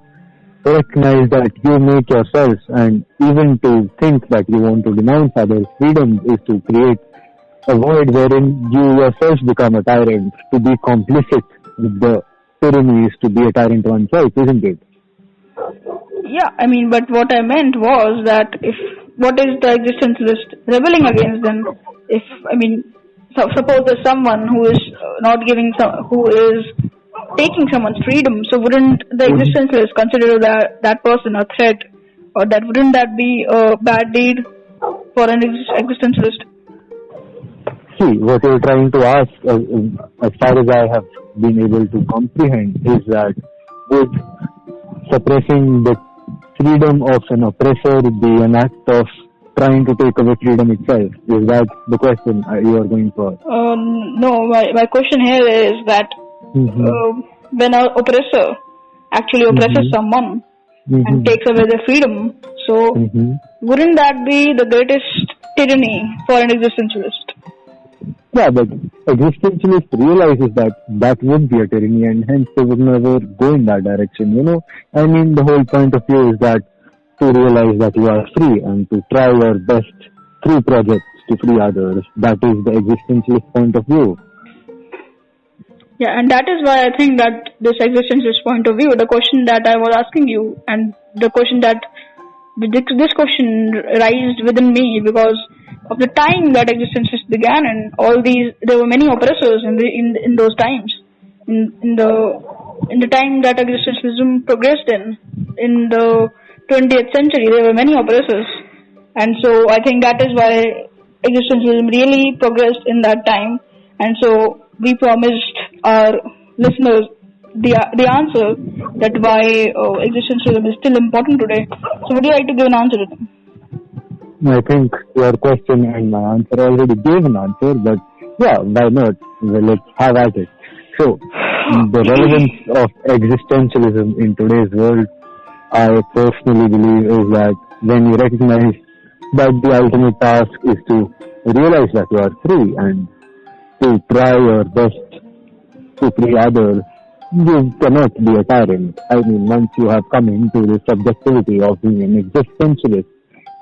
recognize that you make yourself, and even to think that you want to denounce others' freedom is to create a void wherein you yourself become a tyrant. To be complicit with the tyranny is to be a tyrant oneself, isn't it? Yeah, I mean, but what I meant was that what is the existentialist rebelling against then? Suppose there's someone who is who is taking someone's freedom, so wouldn't the existentialist consider that person a threat, or wouldn't that be a bad deed for an existentialist? See, what you're trying to ask, as far as I have been able to comprehend, is that would suppressing the freedom of an oppressor be an act of trying to take away freedom itself? Is that the question you are going for? No, my question here is that when an oppressor actually oppresses someone and takes away their freedom, so wouldn't that be the greatest tyranny for an existentialist? Yeah, but existentialist realizes that would be a tyranny, and hence they would never go in that direction, I mean, the whole point of view is that to realize that you are free and to try your best through projects to free others. That is the existentialist point of view. Yeah, and that is why I think that this existentialist point of view, the question that I was asking you, and the question that this question raised within me because of the time that existentialists began, and there were many oppressors in those times, in the time that existentialism progressed in the 20th century, there were many oppressors, and so I think that is why existentialism really progressed in that time, and so we promised our listeners the answer that why existentialism is still important today. So would you like to give an answer to them? I think your question and my answer already gave an answer, but yeah, why not? Well, let's have at it. So, the relevance of existentialism in today's world, I personally believe, is that when you recognize that the ultimate task is to realize that you are free and to try your best to free others, you cannot be a tyrant. I mean, once you have come into the subjectivity of being an existentialist,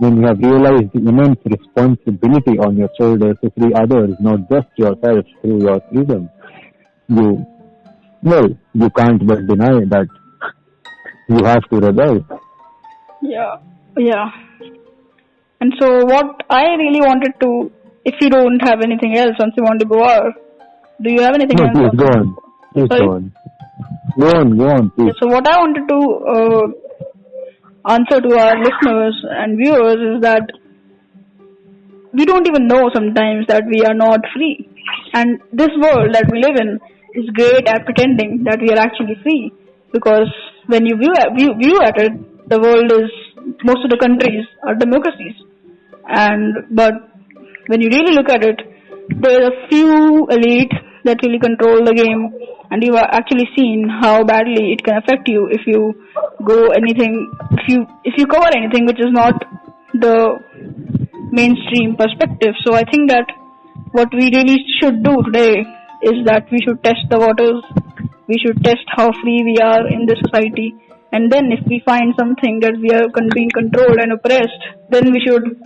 when you have realized the immense responsibility on your shoulders to free others, not just yourself through your freedom, you can't but deny that you have to rebel. Yeah. And so what I really wanted to, if you don't have anything else on Simone de Beauvoir, do you have anything else? Please go on. Go on, please. So what I wanted to answer to our listeners and viewers is that we don't even know sometimes that we are not free. And this world that we live in is great at pretending that we are actually free. Because when you view at it, the world is, most of the countries are democracies. But when you really look at it, there are a few elite that really control the game, and you have actually seen how badly it can affect you if you if you cover anything which is not the mainstream perspective. So I think that what we really should do today is that we should test the waters. We should test how free we are in this society, And then if we find something that we are being controlled and oppressed, then we should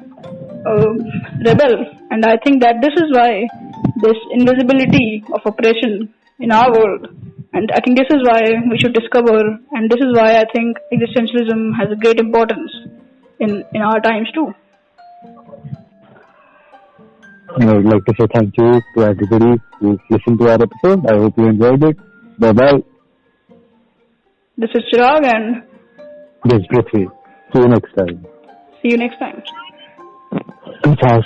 rebel. And I think that this is why this invisibility of oppression in our world, and I think this is why we should discover, and this is why I think existentialism has a great importance in our times too. I would like to say thank you to everybody who listened to our episode. I hope you enjoyed it. Bye-bye. This is Chirag and This is Prithvi. See you next time. see you next time. Peace out.